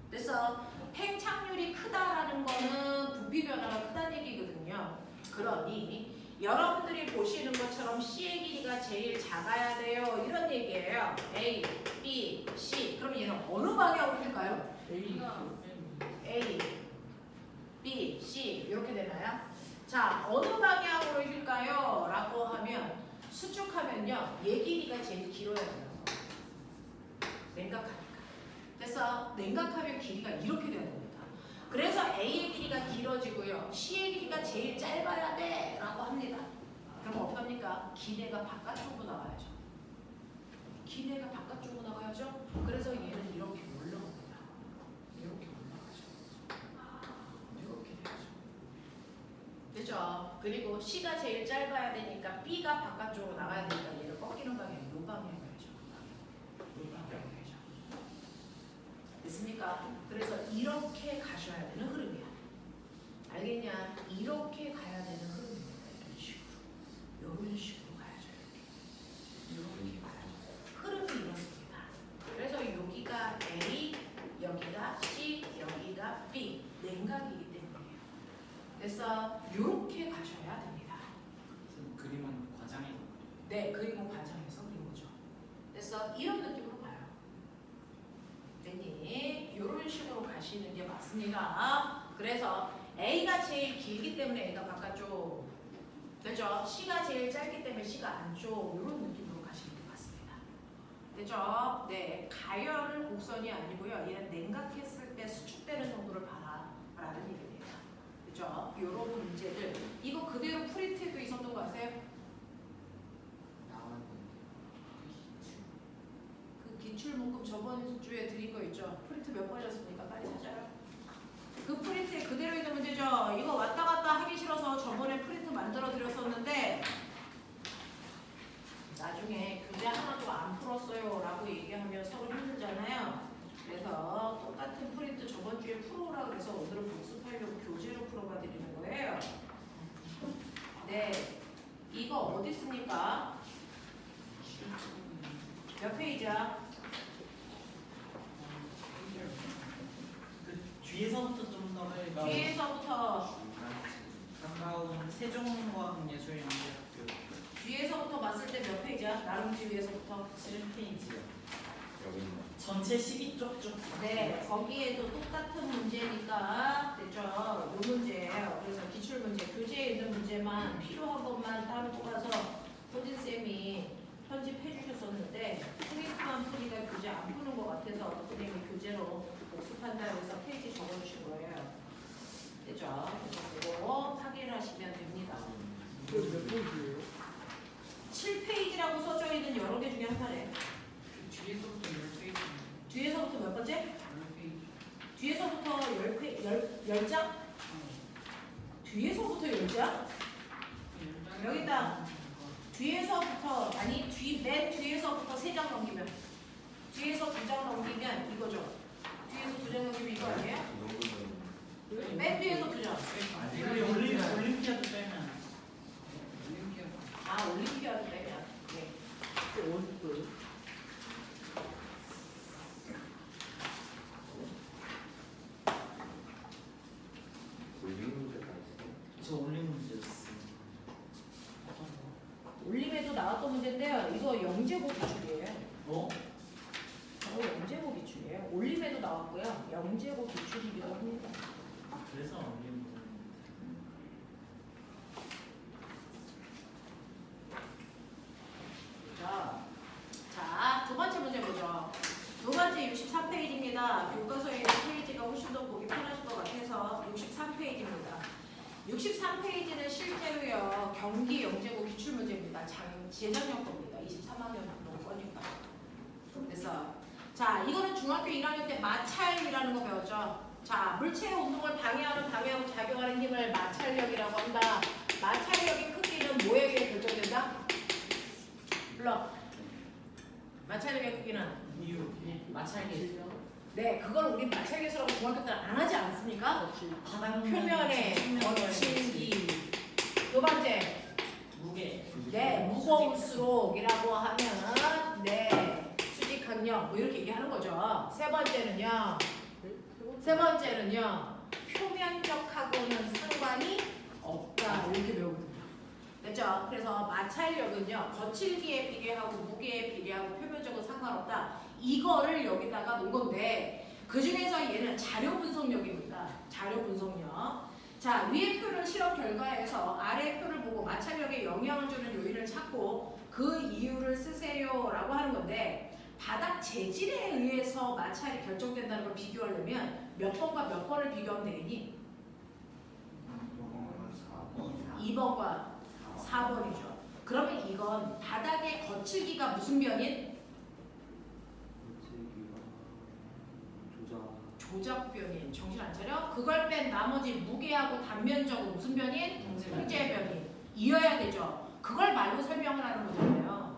그래서 팽창률이 크다라는 거는 부피 변화가 크다는 얘기거든요. 그러니 여러분들이 보시는 것처럼 C의 길이가 제일 작아야 돼요. 이런 얘기예요. A, B, C. 그럼 얘는 어느 방향으로 필까요? A, B, C 이렇게 되나요? 자, 어느 방향으로 필까요? 라고 하면 수축하면요. 얘 길이가 제일 길어야 돼요. 냉각하니까. 그래서 냉각하면 길이가 이렇게 돼야 됩니다. 그래서 A의 길이가 길어지고요. C의 길이가 제일 짧아야 돼 라고 합니다. 그럼 어떡합니까? 기내가 바깥쪽으로 나가야죠. 기내가 바깥쪽으로 나가야죠. 그래서 얘는 이렇게 올라옵니다. 이렇게 올라가죠. 이렇게 되죠. 됐죠? 그리고 C가 제일 짧아야 되니까 B가 바깥쪽으로 나가야 되니까 얘를 꺾이는 방향이 이 방향이죠. 이 방향이죠. 됐습니까? 그래서 이렇게 가셔야 되는 흐름이야. 알겠냐? 이렇게 가야 되는 흐름입니다. 이런 식으로. 이런 식으로 가야죠. 이렇게 가야죠. 흐름이 이렇습니다. 그래서 여기가 A, 여기가 C, 여기가 B. 냉각이기 때문이에요. 그래서 이렇게 가셔야 됩니다. 그림은 과장해서 네, 그림은 과정에서 그린 거죠. 그래서 이런 느낌으로 가요. 됐니? 이런 식으로 가시는 게 맞습니다. 그래서 A가 제일 길기 때문에 A가 바깥쪽, 됐죠? C가 제일 짧기 때문에 C가 안쪽, 이런 느낌으로 가시는 게 맞습니다. 됐죠? 네, 가열을 곡선이 아니고요. 얘는 냉각했을 때 수축되는 정도를 봐라 라는 얘기입니다. 그죠? 이런 문제들 이거 그대로 프린트에도 있었던 거 아세요? 나왔는데 그 기출문금 저번 주에 드린 거 있죠? 프린트 몇 번이었습니까? 빨리 찾아요. 그 프린트에 그대로 있는 문제죠? 이거 왔다 갔다 하기 싫어서 저번에 프린트 만들어 드렸었는데 나중에 교재 하나도 안 풀었어요 라고 얘기하면 서로 힘들잖아요. 그래서 똑같은 프린트 저번 주에 풀어오라 그래서 오늘은 복습하려고 교재로 풀어봐 드리는 거예요. 네, 이거 어디 있습니까? 몇 페이지야? 그 뒤에서부터 좀 더 뒤에서부터 가까운 세종과학예술연구학교 뒤에서부터 봤을 때 몇 페이지야? 나름지 위에서부터 7페이지요. 여기 있는 전체 12쪽 쭉. 네, 거기에도 똑같은 문제니까 됐죠? 요 문제예요. 그래서 기출 문제, 교재에 있는 문제만 필요한 것만 따로 뽑아서 호진 쌤이 편집해 주셨었는데 포인트만 푸니까 교재 안 푸는 것 같아서 선생님이 교재로 복습한다 해서 페이지 적어주신 거예요. 됐죠? 그래서 그거 확인하시면 됩니다. 이거 몇 페이지예요? 7페이지라고 써져 있는 여러 개 중에 하나래요. 뒤에서부터 10페이지. 뒤에서부터 몇 번째? 10페이지. 뒤에서부터 10장? 뒤에서부터 10장? 여기 있다. 뒤에서부터 아니 맨 뒤에서부터 3장 넘기면 뒤에서 2장 넘기면 이거죠. 뒤에서 2장 넘기면 이거 아니에요? 이 정도면 맨 뒤에서 2장. 올림피아드 빼면 아 올림피아드 빼면. 네. 이거 어디 거예요? 올리는 문제가 있어. 저 올림 문제였어요. 올림에도 나왔던 문제인데요. 이거 영재고 기출이에요. 어? 영재고 기출이에요. 올림에도 나왔고요. 영재고 기출이기도 합니다. 그래서 올림 문제. 자, 두 번째 문제 보죠. 두 번째 63페이지입니다. 교과서에 있는 페이지가 훨씬 더 보기 편하실 것 같아서 63페이지입니다. 63페이지는 실제로요 경기 영재고 기출 문제입니다. 재작년 겁니다. 23학년 거니까. 그래서 자 이거는 중학교 1학년 때 마찰이라는 거 배웠죠. 자 물체의 운동을 방해하고 작용하는 힘을 마찰력이라고 한다. 마찰력의 크기는 뭐에 의해 결정된다? 불러. 마찰력의 크기는 이유 마찰기. 네 그걸 우리 마찰계수라고 중학교 때 안 하지 않습니까? 바닥 표면에 거칠기. 두 번째 무게. 네 무거울수록이라고 하면 네 수직 강력 뭐 이렇게 얘기하는 거죠. 세 번째는요 표면적하고는 상관이 없다 이렇게 배우거든요. 됐죠? 그래서 마찰력은요 거칠기에 비례하고 무게에 비례하고 표면적은 상관없다. 이거를 여기다가 놓은 건데 그 중에서 얘는 자료 분석력입니다. 자료 분석력. 자 위의 표는 실험 결과에서 아래 표를 보고 마찰력에 영향을 주는 요인을 찾고 그 이유를 쓰세요라고 하는 건데 바닥 재질에 의해서 마찰이 결정된다는 걸 비교하려면 몇 번과 몇 번을 비교하면 되겠니? 2번과 4번이죠. 그러면 이건 바닥의 거칠기가 무슨 변인? 조작 변인. 정신 안 차려? 그걸 뺀 나머지 무게하고 단면적은 무슨 변인? 통제 변인. 이어야 되죠. 그걸 말로 설명을 하는 거잖아요.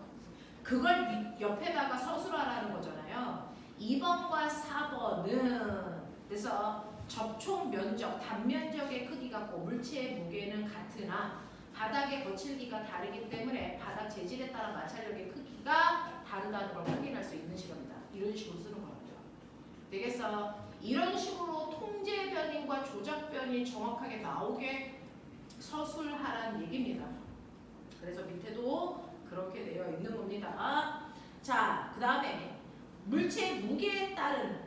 그걸 옆에다가 서술하라는 거잖아요. 2번과 4번은 그래서 접촉 면적, 단면적의 크기가 같고 물체의 무게는 같으나 바닥의 거칠기가 다르기 때문에 바닥 재질에 따라 마찰력의 크기가 다르다는 걸 확인할 수 있는 식입니다. 이런 식으로 쓰는 거죠. 되겠어? 이런 식으로 통제 변인과 조작 변이 정확하게 나오게 서술하라는 얘기입니다. 그래서 밑에도 그렇게 되어 있는 겁니다. 자, 그 다음에 물체의 무게에 따른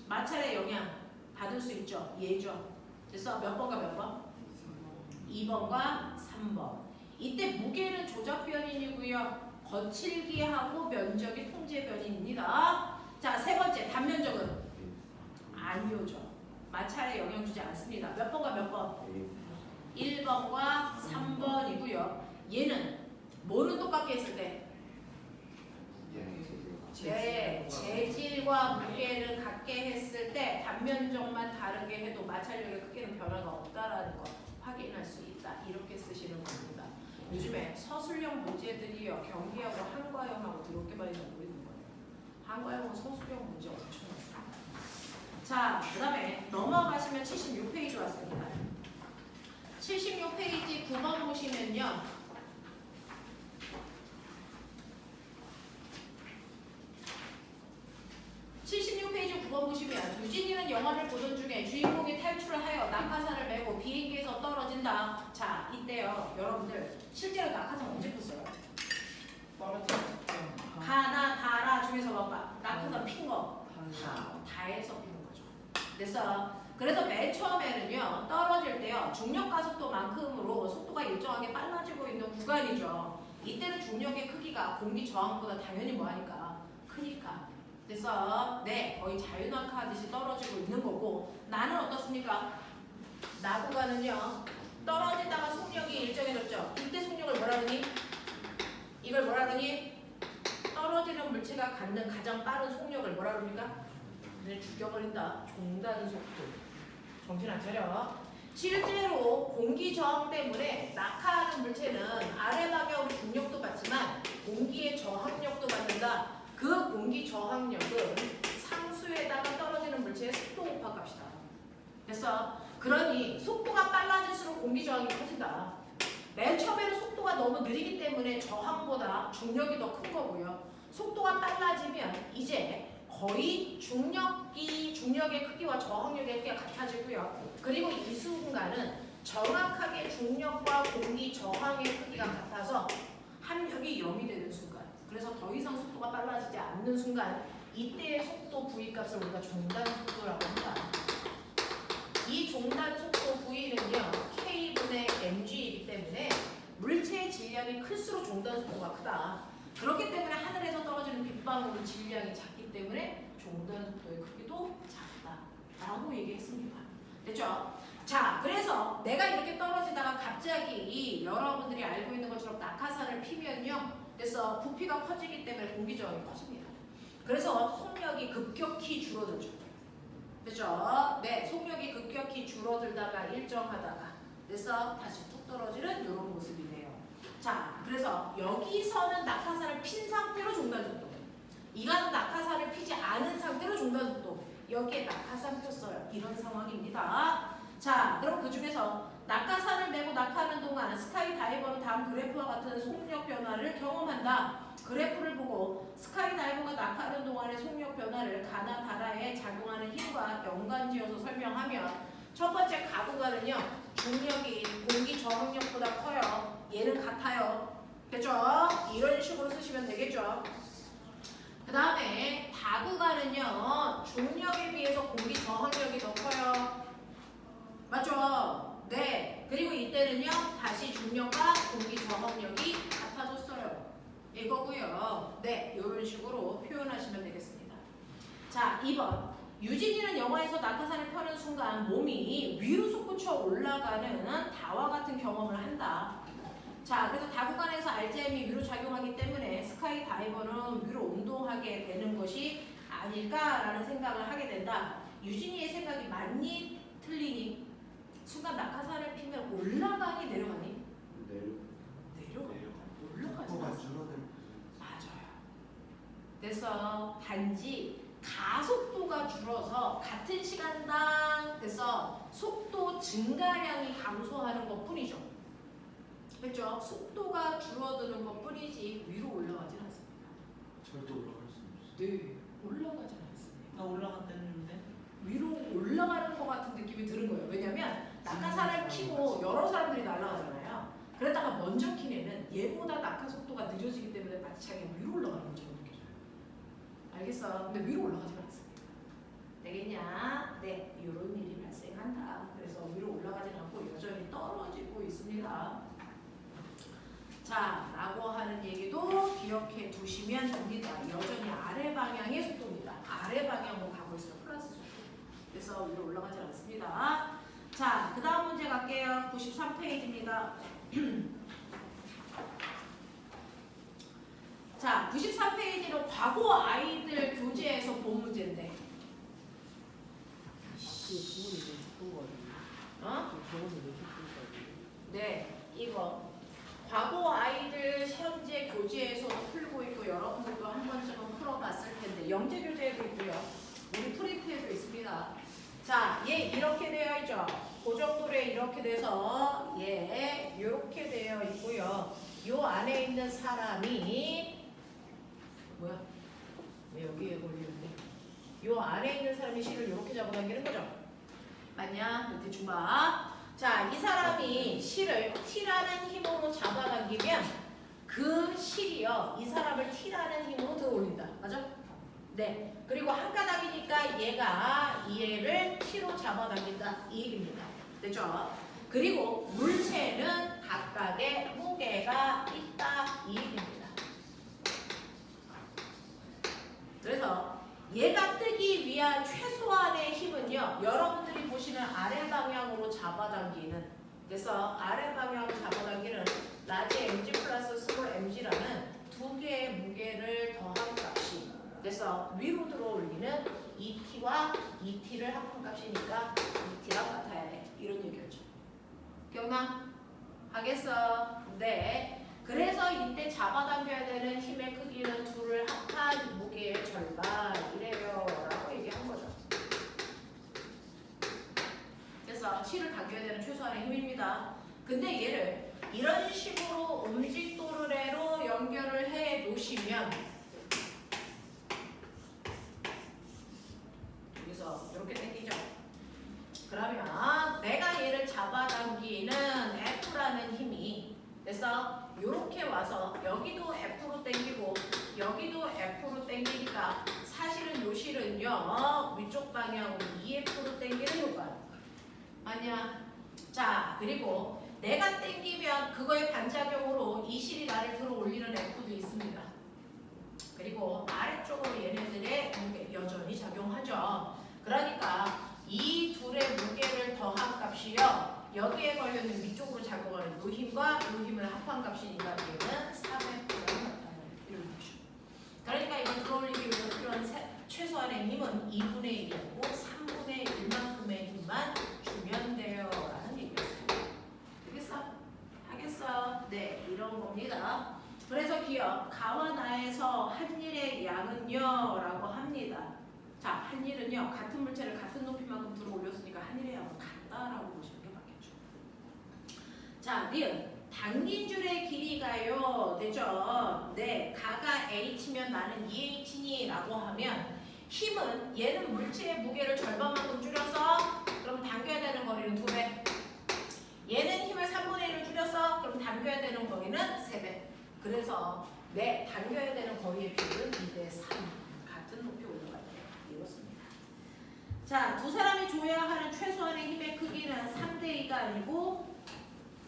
마찰의 영향 받을 수 있죠. 얘죠. 그래서 몇 번과 몇 번? 2번과 3번. 이때 무게는 조작 변인이고요. 거칠기하고 면적이 통제 변인입니다. 자, 세 번째 단면적은 아니오죠. 마찰에 영향 주지 않습니다. 몇 번과 몇 번? 1번과 3번이고요. 얘는 뭐를 똑같게 했을 때? 네, 재질과 무게를 같게 했을 때 단면적만 다르게 해도 마찰력의 크기는 변화가 없다라는 거 확인할 수 있다. 이렇게 쓰시는 겁니다. 요즘에 서술형 문제들이요 경기하고 한과형하고 더럽게 많이 나오고 있는 거예요. 한과형은 서술형 문제 엄청 많습니다. 자, 그 다음에 넘어가시면 76페이지 왔습니다. 76페이지 9번 보시면요. 76페이지 9번 보시면 유진이는 영화를 보던 중에 주인공이 탈출을 하여 낙하산을 메고 비행기에서 떨어진다. 자, 이때요. 여러분들 실제로 낙하산 언제 폈어요? 떨어지는 직전. 가나 다라 중에서 봐봐. 낙하산 핀 거. 다. 다에서 피는 거죠. 그래서 맨 처음에는요 떨어질 때요 중력 가속도만큼으로 속도가 일정하게 빨라지고 있는 구간이죠. 이때는 중력의 크기가 공기 저항보다 당연히 뭐하니까 크니까. 그래서 네 거의 자유낙하하듯이 떨어지고 있는 거고 나는 어떻습니까? 나 구간은요 떨어지다가 속력이 일정해졌죠. 이때 속력을 뭐라 그러니? 이걸 뭐라 그러니? 떨어지는 물체가 갖는 가장 빠른 속력을 뭐라 그럽니까? 네, 죽여버린다. 종단 속도. 정신 안 차려. 실제로 공기 저항 때문에 낙하하는 물체는 아래 방향으로 중력도 받지만 공기의 저항력도 받는다. 그 공기 저항력은 상수에다가 떨어지는 물체의 속도 곱합값이다. 됐어? 그러니 속도가 빨라질수록 공기 저항이 커진다. 맨 처음에는 속도가 너무 느리기 때문에 저항보다 중력이 더 큰 거고요. 속도가 빨라지면 이제 거의 중력의 크기와 저항력의 크기가 같아지고요. 그리고 이 순간은 정확하게 중력과 공기 저항의 크기가 같아서 합력이 0이 되는 순간. 그래서 더 이상 속도가 빨라지지 않는 순간 이때의 속도 V값을 우리가 종단 속도라고 한다. 이 종단 속도 V는요 K분의 mg이기 때문에 물체의 질량이 클수록 종단 속도가 크다. 그렇기 때문에 하늘에서 떨어지는 빗방울의 질량이 작기 때문에 종단 속도의 크기도 작다라고 얘기했습니다. 됐죠? 자, 그래서 내가 이렇게 떨어지다가 갑자기 여러분들이 알고 있는 것처럼 낙하산을 피면요, 그래서 부피가 커지기 때문에 공기 저항이 커집니다. 그래서 속력이 급격히 줄어들죠. 됐죠? 네, 속력이 급격히 줄어들다가 일정하다가 그래서 다시 툭 떨어지는 이런 모습이네요. 자, 그래서 여기서는 낙하산을 핀 상태로 종단 속도, 이건 낙하산을 피지 않은 상태로 종단 속도, 여기에 낙하산 폈어요. 이런 상황입니다. 자, 그럼 그 중에서 낙하산을 메고 낙하하는 동안 스카이 다이버는 다음 그래프와 같은 속력 변화를 경험한다. 그래프를 보고 스카이 다이버가 낙하하는 동안의 속력 변화를 가나 다라에 작용하는 힘과 연관지어서 설명하면 첫 번째 가구간은요 중력이 공기 저항력보다 커요. 얘는 같아요. 됐죠? 이런 식으로 쓰시면 되겠죠? 그 다음에 다구간은요 중력에 비해서 공기 저항력이 더 커요. 맞죠? 네. 그리고 이때는요 다시 중력과 공기 저항력이 같아졌어요. 이거고요. 네, 이런 식으로 표현하시면 되겠습니다. 자, 2번. 유진이는 영화에서 낙하산을 펴는 순간 몸이 위로 솟구쳐 올라가는 다와 같은 경험을 한다. 자, 그래서 다구간에서 RGM이 위로 작용하기 때문에 스카이 다이버는 위로 운동하게 되는 것이 아닐까라는 생각을 하게 된다. 유진이의 생각이 맞니? 틀리니? 순간 낙하산을 피면 올라가니 내려가니? 내려가. 올라가지 속도가 않아. 줄어들 맞아요. 그래서 단지 가속도가 줄어서 같은 시간당 그래서 속도 증가량이 감소하는 것 뿐이죠. 그렇죠? 속도가 줄어드는 것 뿐이지 위로 올라가진 않습니다. 절대 올라갈 수 없어. 네, 올라가진 않습니다. 나 올라갔다는데. 위로 올라가는 것 같은 느낌이 드는 거예요. 왜냐면 낙하산을 키고 여러 사람들이 날아가잖아요. 그러다가 먼저 킨 애는 얘보다 낙하 속도가 느려지기 때문에 마치 자기가 위로 올라가는 것처럼 느껴져요. 알겠어? 근데 위로 올라가지는 않습니다. 되겠냐? 네, 이런 일이 발생한다. 그래서 위로 올라가지는 않고 여전히 떨어지고 있습니다. 자, 라고 하는 얘기도 기억해 두시면 됩니다. 여전히 아래 방향의 속도입니다. 아래 방향으로 가고 있어요. 플러스 속도. 그래서 위로 올라가지 않습니다. 자, 그 다음 문제 갈게요. 93페이지입니다. 자, 93페이지는 과거 아이들 교재에서 본 문제인데. 그거는 왜 죽던 거 아니에요? 어? 저거는 왜 죽던 거 아니에요? 네, 이거. 과거 아이들 현재 교재에서도 풀고 있고 여러분들도 한 번쯤은 풀어봤을 텐데 영재 교재에도 있고요. 우리 프리프에도 있습니다. 자, 얘 이렇게 되어 있죠. 그 정도로 이렇게 돼서 얘 이렇게 되어 있고요. 요 안에 있는 사람이 뭐야? 왜 여기에 걸리는데? 요 안에 있는 사람이 실을 이렇게 잡아당기는 거죠. 맞냐? 대충 봐. 자, 이 사람이 실을 T라는 힘으로 잡아당기면 그 실이요, 이 사람을 T라는 힘으로 들어 올린다. 맞아? 네. 그리고 한 가닥이니까 얘가 얘를 T로 잡아당긴다. 이 얘기입니다. 됐죠? 그리고 물체는 각각의 무게가 있다. 이 얘기입니다. 그래서 얘가 뜨기 위한 최소한의 힘은요, 여러분들이 보시는 아래 방향으로 잡아당기는, 그래서 아래 방향으로 잡아당기는 라지 mg 플러스 스몰 mg라는 두 개의 무게를 더한 값이, 그래서 위로 들어 올리는 ET와 ET를 합한 값이니까 ET랑 같아야 돼. 이런 얘기였죠. 기억나? 하겠어? 네. 그래서 이때 잡아당겨야 되는 힘의 크기는 둘을 합한 무게의 절반이래요 라고 얘기한 거죠. 그래서 실을 당겨야 되는 최소한의 힘입니다. 근데 얘를 이런 식으로 음직도르래로 연결을 해 놓으시면, 여기서 이렇게 당기죠. 그러면 내가 얘를 잡아당기는 F라는 힘이, 그래서 이렇게 와서 여기도 F로 당기고 여기도 F로 당기니까 사실은 요 실은요 위쪽 방향으로 EF로 당기는 효과 아니야. 자, 그리고 내가 당기면 그거의 반작용으로 이 실이 나를 들어 올리는 F도 있습니다. 그리고 아래쪽으로 얘네들의 무게 여전히 작용하죠. 그러니까 이 둘의 무게를 더한 값이요, 여기에 걸려있는 위쪽으로 작용하는 요 힘과 요 힘을 합한 값이니까 얘는 3의 표현을 나타내는 이런 거죠. 그러니까 이걸 들어올리기 위해서 필요한 최소한의 힘은 2분의 1이고 3분의 1만큼의 힘만 주면 돼요 라는 얘기였어요. 되겠어? 하겠어? 네, 이런 겁니다. 그래서 기억, 가와 나에서 한 일의 양은요 라고 합니다. 자, 한 일은요, 같은 물체를 같은 높이만큼 들어 올렸으니까 한 일의 양은 같다라고 보시면 게 맞겠죠. 자, 니은 당긴 줄의 길이가요, 되죠? 네, 가가 h면 나는 2h니 라고 하면 힘은 얘는 물체의 무게를 절반만큼 줄여서 그럼 당겨야 되는 거리는 2배. 얘는 힘을 3분의 1을 줄여서 그럼 당겨야 되는 거리는 3배. 그래서 네, 당겨야 되는 거리의 비율은 2대 3. 같은 높이 올라가요. 이렇습니다. 자, 두 사람이 줘야 하는 최소한의 힘의 크기는 3대 2가 아니고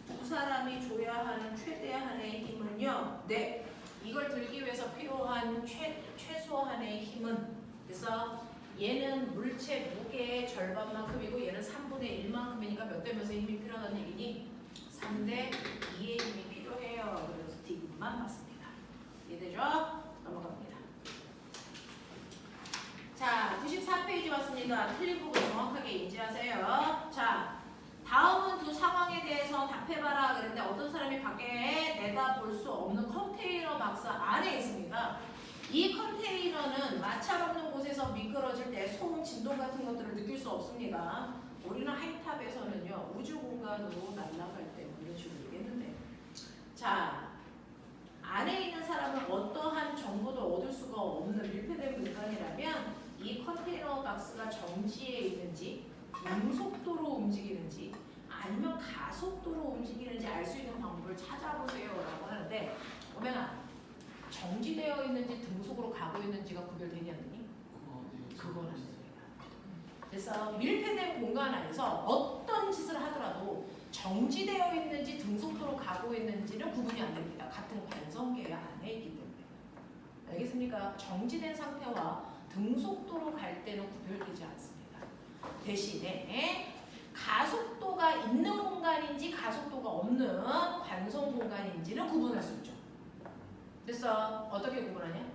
두 사람이 줘야 하는 최대한의 힘은요. 네, 이걸 들기 위해서 필요한 최소한의 힘은, 그래서 얘는 물체 무게의 절반만큼이고 얘는 3분의 1만큼이니까 몇 대 몇의 힘이 필요하다는 얘기니 3대 2의 힘이 필요해요. 그래서 D만 맞습니다. 이해되죠? 넘어갑니다. 자, 94페이지 왔습니다. 틀린 부분 정확하게 인지하세요. 자, 다음은 두 상황에 대해서 답해봐라 그랬는데 어떤 사람이 밖에 내다볼 수 없는 컨테이너 박스 안에 있습니다. 이 컨테이너는 마찰 없는 곳에서 미끄러질 때 소음, 진동 같은 것들을 느낄 수 없습니다. 우리는 하이탑에서는요, 우주 공간으로 날아갈 때 이런 식으로 얘기했는데, 자, 안에 있는 사람은 어떠한 정보도 얻을 수가 없는 밀폐된 공간이라면 이 컨테이너 박스가 정지에 있는지, 음속도로 움직이는지, 아니면 가속도로 움직이는지 알 수 있는 방법을 찾아보세요 라고 하는데, 오면아, 정지되어 있는지 등속으로 가고 있는지가 구별되냐니? 그건 아닙니다. 그래서 밀폐된 공간 안에서 어떤 짓을 하더라도 정지되어 있는지 등속도로 가고 있는지는 구분이 안 됩니다. 같은 관성계 안에 있기 때문에. 알겠습니까? 정지된 상태와 등속도로 갈 때는 구별되지 않습니다. 대신에 가속도가 있는 공간인지 가속도가 없는 관성 공간인지는 구분할 수 있죠. 그래서 어떻게 구분하냐?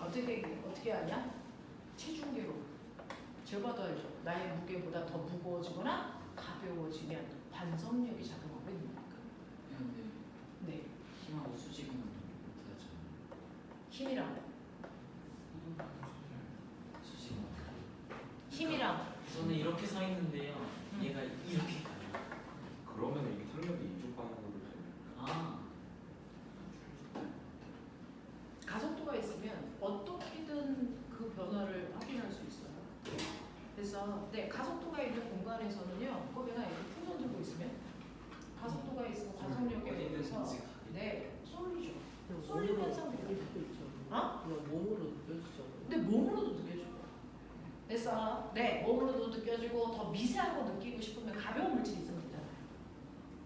어떻게 하냐? 체중계로 재봐도 알죠. 나의 무게보다 더 무거워지거나 가벼워지면 관성력이 작용하고 있는 거니까. 근데 네, 힘하고 수직은 다르죠. 힘이랑 수직은 힘이랑 저는 이렇게 서 있는데요. 얘가 이렇게 가요. 그러면 이게 탄력이 이쪽 방향으로 되는 아, 가속도가 있으면 어떻게든 그 변화를 확인할 수 있어요. 그래서 그래서 네 가속도가 있는 공간에서는요, 꼬맹아 이렇게 풍선 들고 있으면 가속도가 있고 가속력에 의해서 네 쏠리죠. 쏠림 현상이 느낄 수도 있죠. 어? 그냥 몸으로 느껴지죠. 근데 몸으로도 느껴지고. 됐어? 네, 몸으로도 느껴지고 더 미세한 거 느끼고 싶으면 가벼운 물질이 있으면 되잖아요.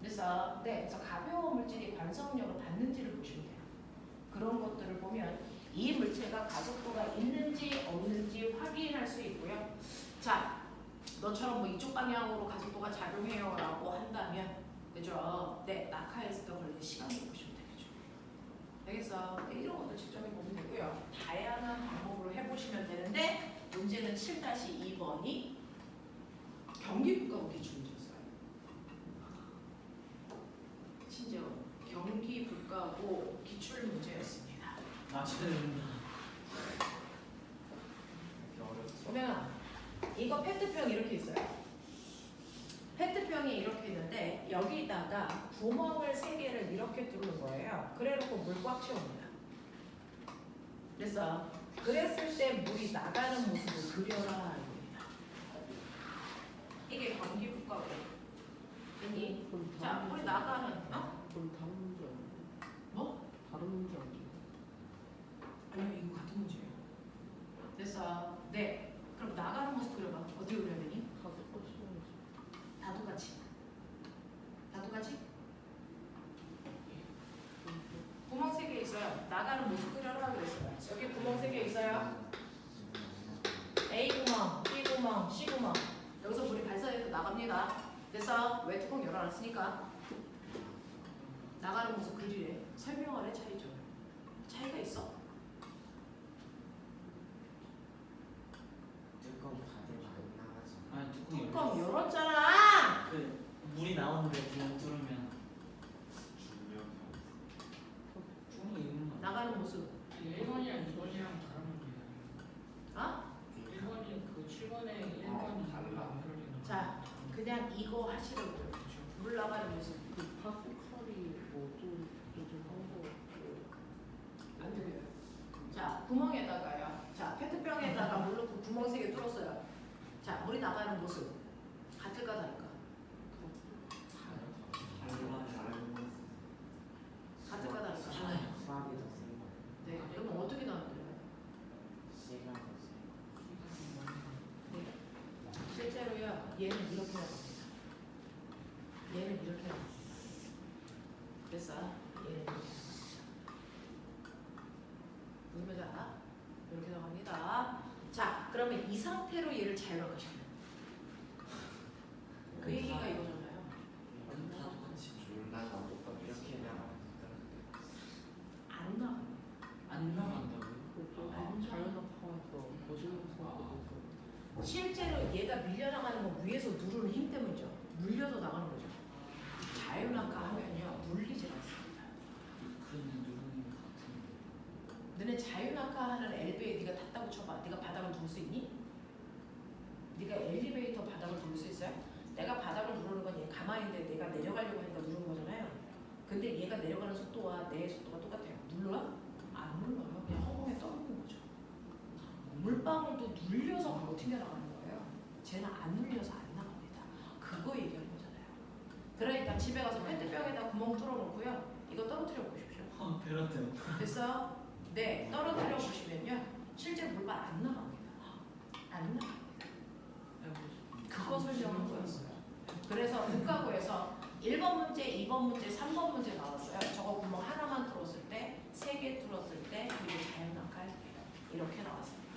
됐어? 네, 그래서 가벼운 물질이 관성력을 받는지를 보시면 돼요. 그런 것들을 보면 이 물체가 가속도가 있는지 없는지 확인할 수 있고요. 자, 너처럼 뭐 이쪽 방향으로 가속도가 작용해요라고 한다면, 그죠? 네, 낙하했을 때 걸리는 시간을 보시면 되겠죠. 알겠어? 네, 이런 것도 직접 해보면 되고요. 다양한 방법으로 해보시면 되는데 문제는 7-2번이 경기국가고 기출문제였어요. 심지어 경기국가고 기출문제였습니다. 맞춰야 된다. 보면 이거 페트병 이렇게 있어요. 페트병이 이렇게 있는데 여기다가 구멍을 3개를 이렇게 뚫는 거예요. 그래놓고 물 꽉 채웁니다. 그래서 그랬을 때 물이 나가는 모습을 그려라 이겁니다. 이게 경기국가고. 여기 자 물이 나가는 그럼 다른 문제 아니에요? 뭐? 다른 문제 아니에요? 아니요 이거 같은 문제예요. 됐어. 네. 그럼 나가는 모습 그려봐. 어떻게 그려야 되니? 가속도 시간이지. 다 똑같이. 다 똑같이? 구멍 3개 있어요. 나가는 모습 그려라 그랬어요. 여기 구멍 3개 있어요. A 구멍, B 구멍, C 구멍. 여기서 물이 발사해서 나갑니다. 그래서 왜 뚜껑 열어놨으니까 나가는 모습 그리래. 설명하래 차이죠. 차이가 있어? 뚜껑 닫으면 안 나가지. 아니 뚜껑 열었잖아. 그 물이 나오는데 그냥 뚫으면 구멍이 있는 거. 나가는 모습. 1번이랑 2번이랑 다른 문제예요. 아? 1번이 그 7번에 1번이 안 그려지는 자, 그냥 이거 하시라고요. 물 나가는 모습. 그 파스칼이 뭐좀 하고 안 들려요. 자, 구멍에다가요. 자, 페트병에다가 물 넣고 구멍 3개 뚫었어요. 자, 물이 나가는 모습. 같을까 다를까? 같을까 다를까? 수압이 더 센 거. 네, 그럼 어떻게 나왔대요? 시간 더 센 거. 네. 실제로요, 얘는 이렇게 나갑니다. 얘는 이렇게 나갑니다. 됐어? 얘는 이렇게 나갑니다. 무슨 말인지 알아? 이렇게 나갑니다. 자, 그러면 이 상태로 얘를 자율화시켜요. 그 얘기가 이거잖아요. 다 똑같이. 이렇게 나가면 안 나가요. 안 나간다고요? 안 자연낙하에서 거짓말 상태에서 실제로 얘가 밀려나가는 건 위에서 누르는 힘 때문이죠. 물려서 나가는 거죠. 자율낙하 하면요, 물리지 않습니다. 그는 누르는 거 같은데. 너네 자율낙하 하는 엘베에 네가 탔다고 쳐봐. 네가 바닥을 누를 수 있니? 네가 엘리베이터 바닥을 누를 수 있어요? 내가 바닥을 누르는 건 얘 가만히 있는데 내가 내려가려고 하니까 누르는 거잖아요. 근데 얘가 내려가는 속도와 내 속도가 똑같아요. 눌러요? 안 눌러요. 그냥 허공에 떠있는 거죠. 물방울도 눌려서 바로 튕겨나가는 거예요. 쟤는 안 눌려서 안 나갑니다. 그거 얘기하는 거잖아요. 그러니까 집에 가서 페트병에다 구멍 뚫어놓고요. 이거 떨어뜨려 보십시오. 베러트. 됐어? 네, 떨어뜨려 보시면요. 실제 물발 안 나갑니다. 안 나갑니다. 그거 설명한 거였어요. 그래서 문과고에서 1번 문제, 2번 문제, 3번 문제 나왔어요. 저거 구멍 하나만 뚫었을 때, 3개 뚫었을 때, 그리고 자연낙하 이렇게 나왔습니다.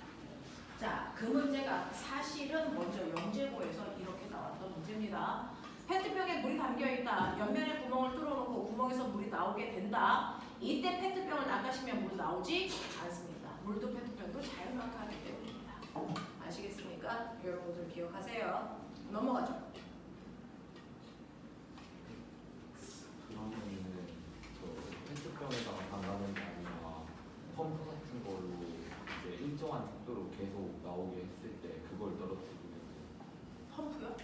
자, 그 문제가 사실은 먼저 영재고에서 이렇게 나왔던 문제입니다. 페트병에 물이 담겨있다. 옆면에 구멍을 뚫어놓고 구멍에서 물이 나오게 된다. 이때 페트병을 나가시면 물이 나오지 않습니다. 물도 페트병도 자연낙하하기 때문입니다. 아시겠습니까? 여러분들 기억하세요. 넘어가죠. 그러면은 저 페트병에다가 담가는 게 아니라 펌프 같은 걸로 이제 일정한 속도로 계속 나오게 했을 때 그걸 떨어뜨리는 펌프요?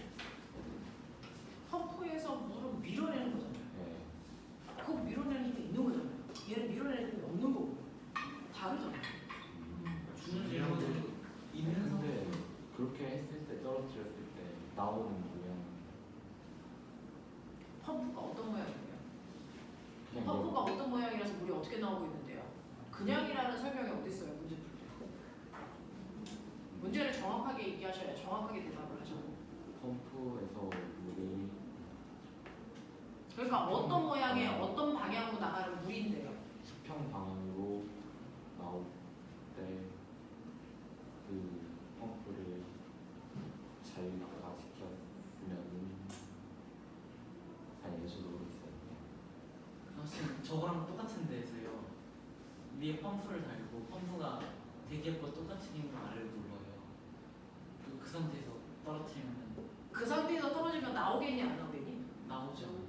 펌프에서 물을 밀어내는 거잖아요. 네. 그거 밀어내는 힘이 있는 거잖아요. 얘는 밀어내는 힘이 없는 거고. 다르잖아요. 주는 일본은 있는 근데 상태. 그렇게 했을 때 떨어뜨려 정확하게 얘기하셔야 정확하게 대답을 하죠. 펌프에서 물이 그러니까 어떤 모양의 어떤 방향으로 나가는 물인데요. 수평 방향으로 나올 때 그 펌프를 자율화시켰으면 아니 예수 모르겠어요. 선생님 저거랑 똑같은 데서요. 위에 펌프를 달고 펌프가 대기업과 똑같은 힘으로 아래로 눌러요. 그 상태에서 떨어뜨리면 그 상태에서 떨어지면 나오겠니 안 나오겠니? 나오죠.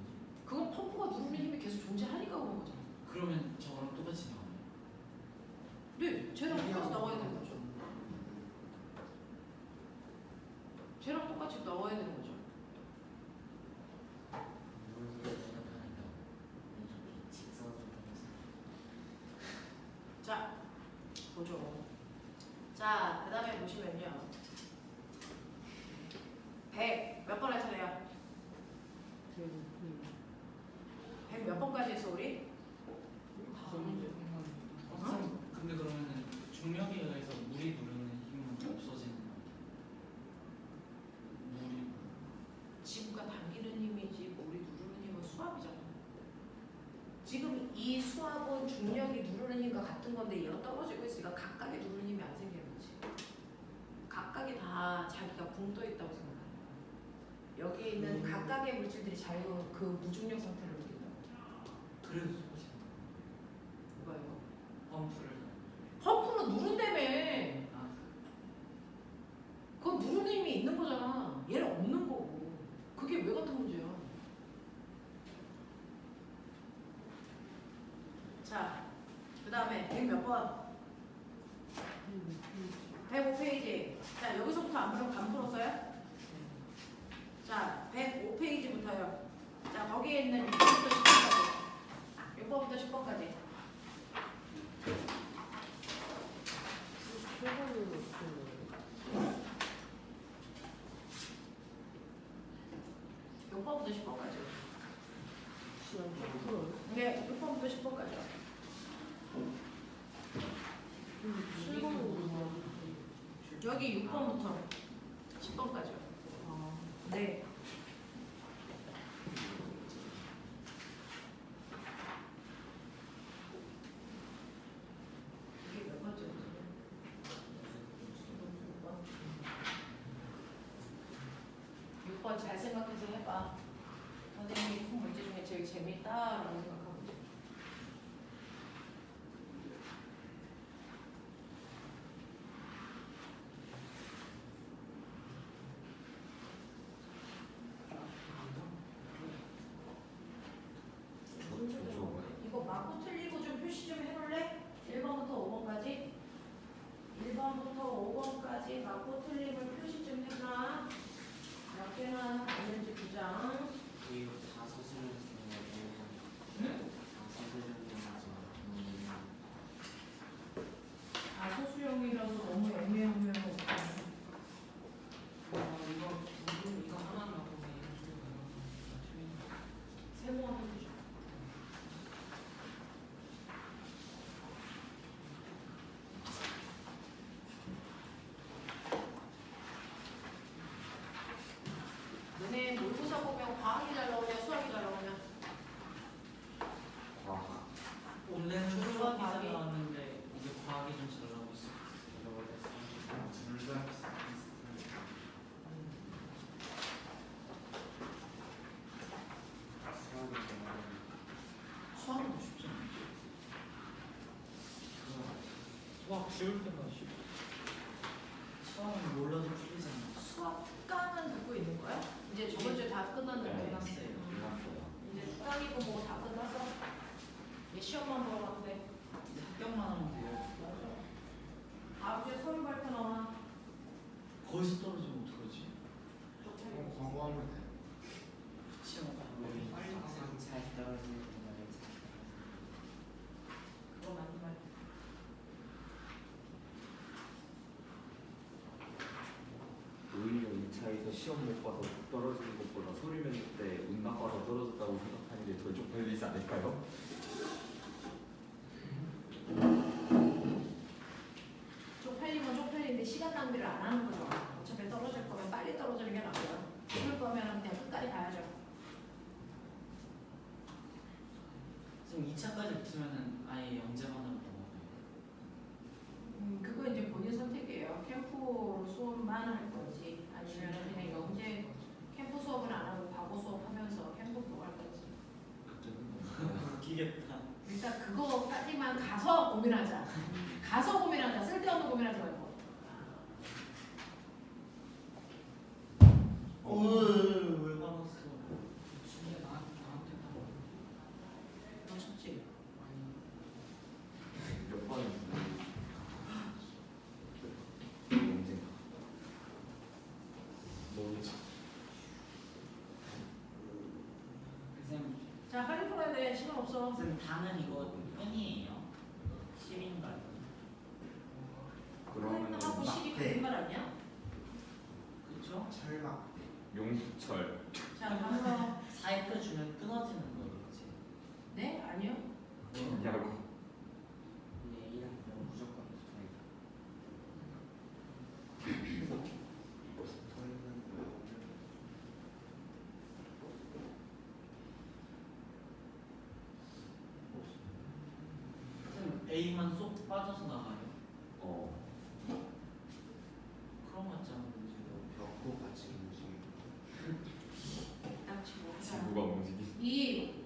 그건 펌프가 누르는 힘이 계속 존재하니까 그런 거잖아. 그러면 저거랑 똑같이 나와요. 네, 쟤랑 똑같이 나와야 되는 거죠. 쟤랑 똑같이 나와야 되는 거죠. 자, 보죠. 자, 그 다음에 보시면요. 100 몇 번 할 차례야? 100 몇 번까지 했어 우리? 선생님, 근데 그러면은 중력에 의해서 물이 누르는 힘은 없어지는 거예요. 물이 지구가 당기는 힘이지 우리 누르는 힘은 수압이잖아. 지금 이 수압은 중력이 누르는 힘과 같은 건데 얘가 떨어지고 있으니까 각각의 누르는 힘이 안 생기는 거지. 각각이 다 자기가 붕 떠 있다고 생각하는 거야. 여기에 있는 각각의 물질들이 자유 그 무중력 상태를 느낀다고. 그래서 쏘시는 뭐예요? 펌프를 펌프는 누른다며. 아, 그건 누르는 힘이 있는 거잖아. 얘는 없는 거고. 그게 왜 같은 문제야? 자, 그 다음에 100 몇 번? 105페이지. 자, 여기서부터 안 풀었어요? 자, 105페이지부터요. 자, 거기에 있는 6번부터 10번까지. 6번부터 10번까지. 최근에 그 6번부터 10번까지. 시간 좀 풀어요. 네, 6번부터 10번까지요. 7번으로 여기 6번부터 10번까지요. 네. 이게 몇 번째지? 6번 잘 생각해서 해봐. 선생님이 푼 문제 중에 제일 재밌다라고 생각하고 있어. 이거 맞고 틀리고 좀 표시 좀 해볼래? 1번부터 5번까지 1번부터 5번까지 맞고 틀림을 표시 좀 해봐. 몇 개나 있는지 부장. 이거 다 소수를 쓰는 응? 다 소수를 아 소수형이라서 너무 애매하면 이거 하나만 보면 세모하면 되죠. 너네 모의고사 보면 과학이 잘 나오냐 수학이 잘 나오냐? 과학 원래는 중간 수학이 과학이. 잘 나왔는데 이제 과학이 좀 잘 나오고 있어요. 둘다 수학은 더 쉽지 않아. 수학 쉬울 때만 쉬워. 수학은 몰라도 풀리잖아. 수학 특강은 듣고 있는 거야? 이제 저번 주에 다 끝났는데. 끝났어요. 끝났어요. 이제 특강이고 뭐고 다 끝났어? 이제 시험만 보러 가면 돼. 이제 합격만 하면 돼요. 다음 주에 서류 발표 나와. 거기서 떨어지면 어떡하지? 광고하면 돼. 시험 빨리 항상 잘 떨어지는 거를 그거 맞는 말. 오히려 2차에서 시험 못 봐서 떨어지는 것보다 소리 멘때 운 나빠서 떨어졌다고 생각하는 게 더 쪽팔리지 않을까요? 쪽팔리면 쪽팔리는데 시간 낭비를 안 하는 거죠. 그럼 2차까지 붙으면은 아예 영재만으로 넘어가요. 그거 이제 본인 선택이에요. 캠프로 수업만 할 건지 아니면 그냥 영재 캠프 수업을 안 하고 과거 수업하면서 캠프 보고 할 건지. 웃기겠다. 일단 그거까지만 가서 고민하자. 가서 고민하자. 쓸데없는 고민하지 말고. 왜 화났어? 진짜 나한테 너 쳤지? 몇 번인지 언젠가 모르겠어. 쌤, 자, 빨리 풀어야 돼. 시간 없어. 쌤 다는 이거 끈이에요. 실인가요? 그러면은 하고 식이 같은 말 아니야? 그쵸? 철학. 용수철. 자, 다음으로. 4에 주면 끊어지는 거겠지. 네? 아니요. 야구. 근데 A랑 B는 무조건 붙어있다. 쌤 A만 쏙 빠져서 나가요. 어. 그럼 맞지 않은 문제도. 벽고 같이 움직이고. 딱 치고. 자, 지구가 움직이. 2.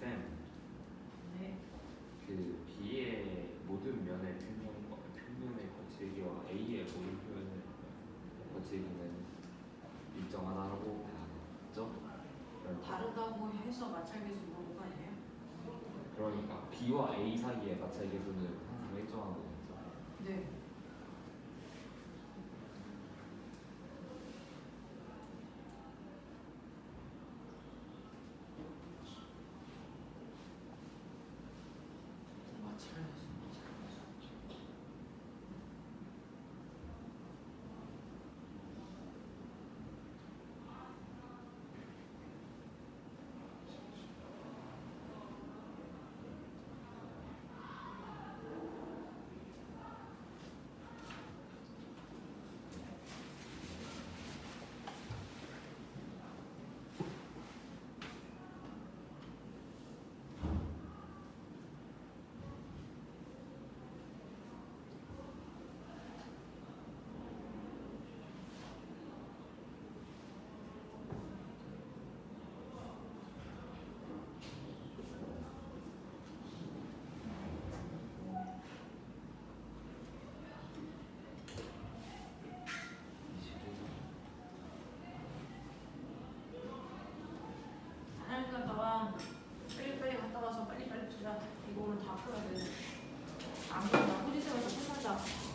쌤, 네. 그 B의 모든 면의 평면의 거칠기와 A의 모든 표현의 거치기는 일정하다고 봐야죠. 다르다고 해서 마찰계수 물어본 거 아니에요? 그러니까 B와 A 사이의 마찰 계수는 항상 일정한 거겠죠. 네. 마찰해서 하나님 갔다 와. 빨리 갔다 와서 빨리 주자. 이거 오늘 다 풀어야 돼. 아무나 후지쌤한테 그쵸?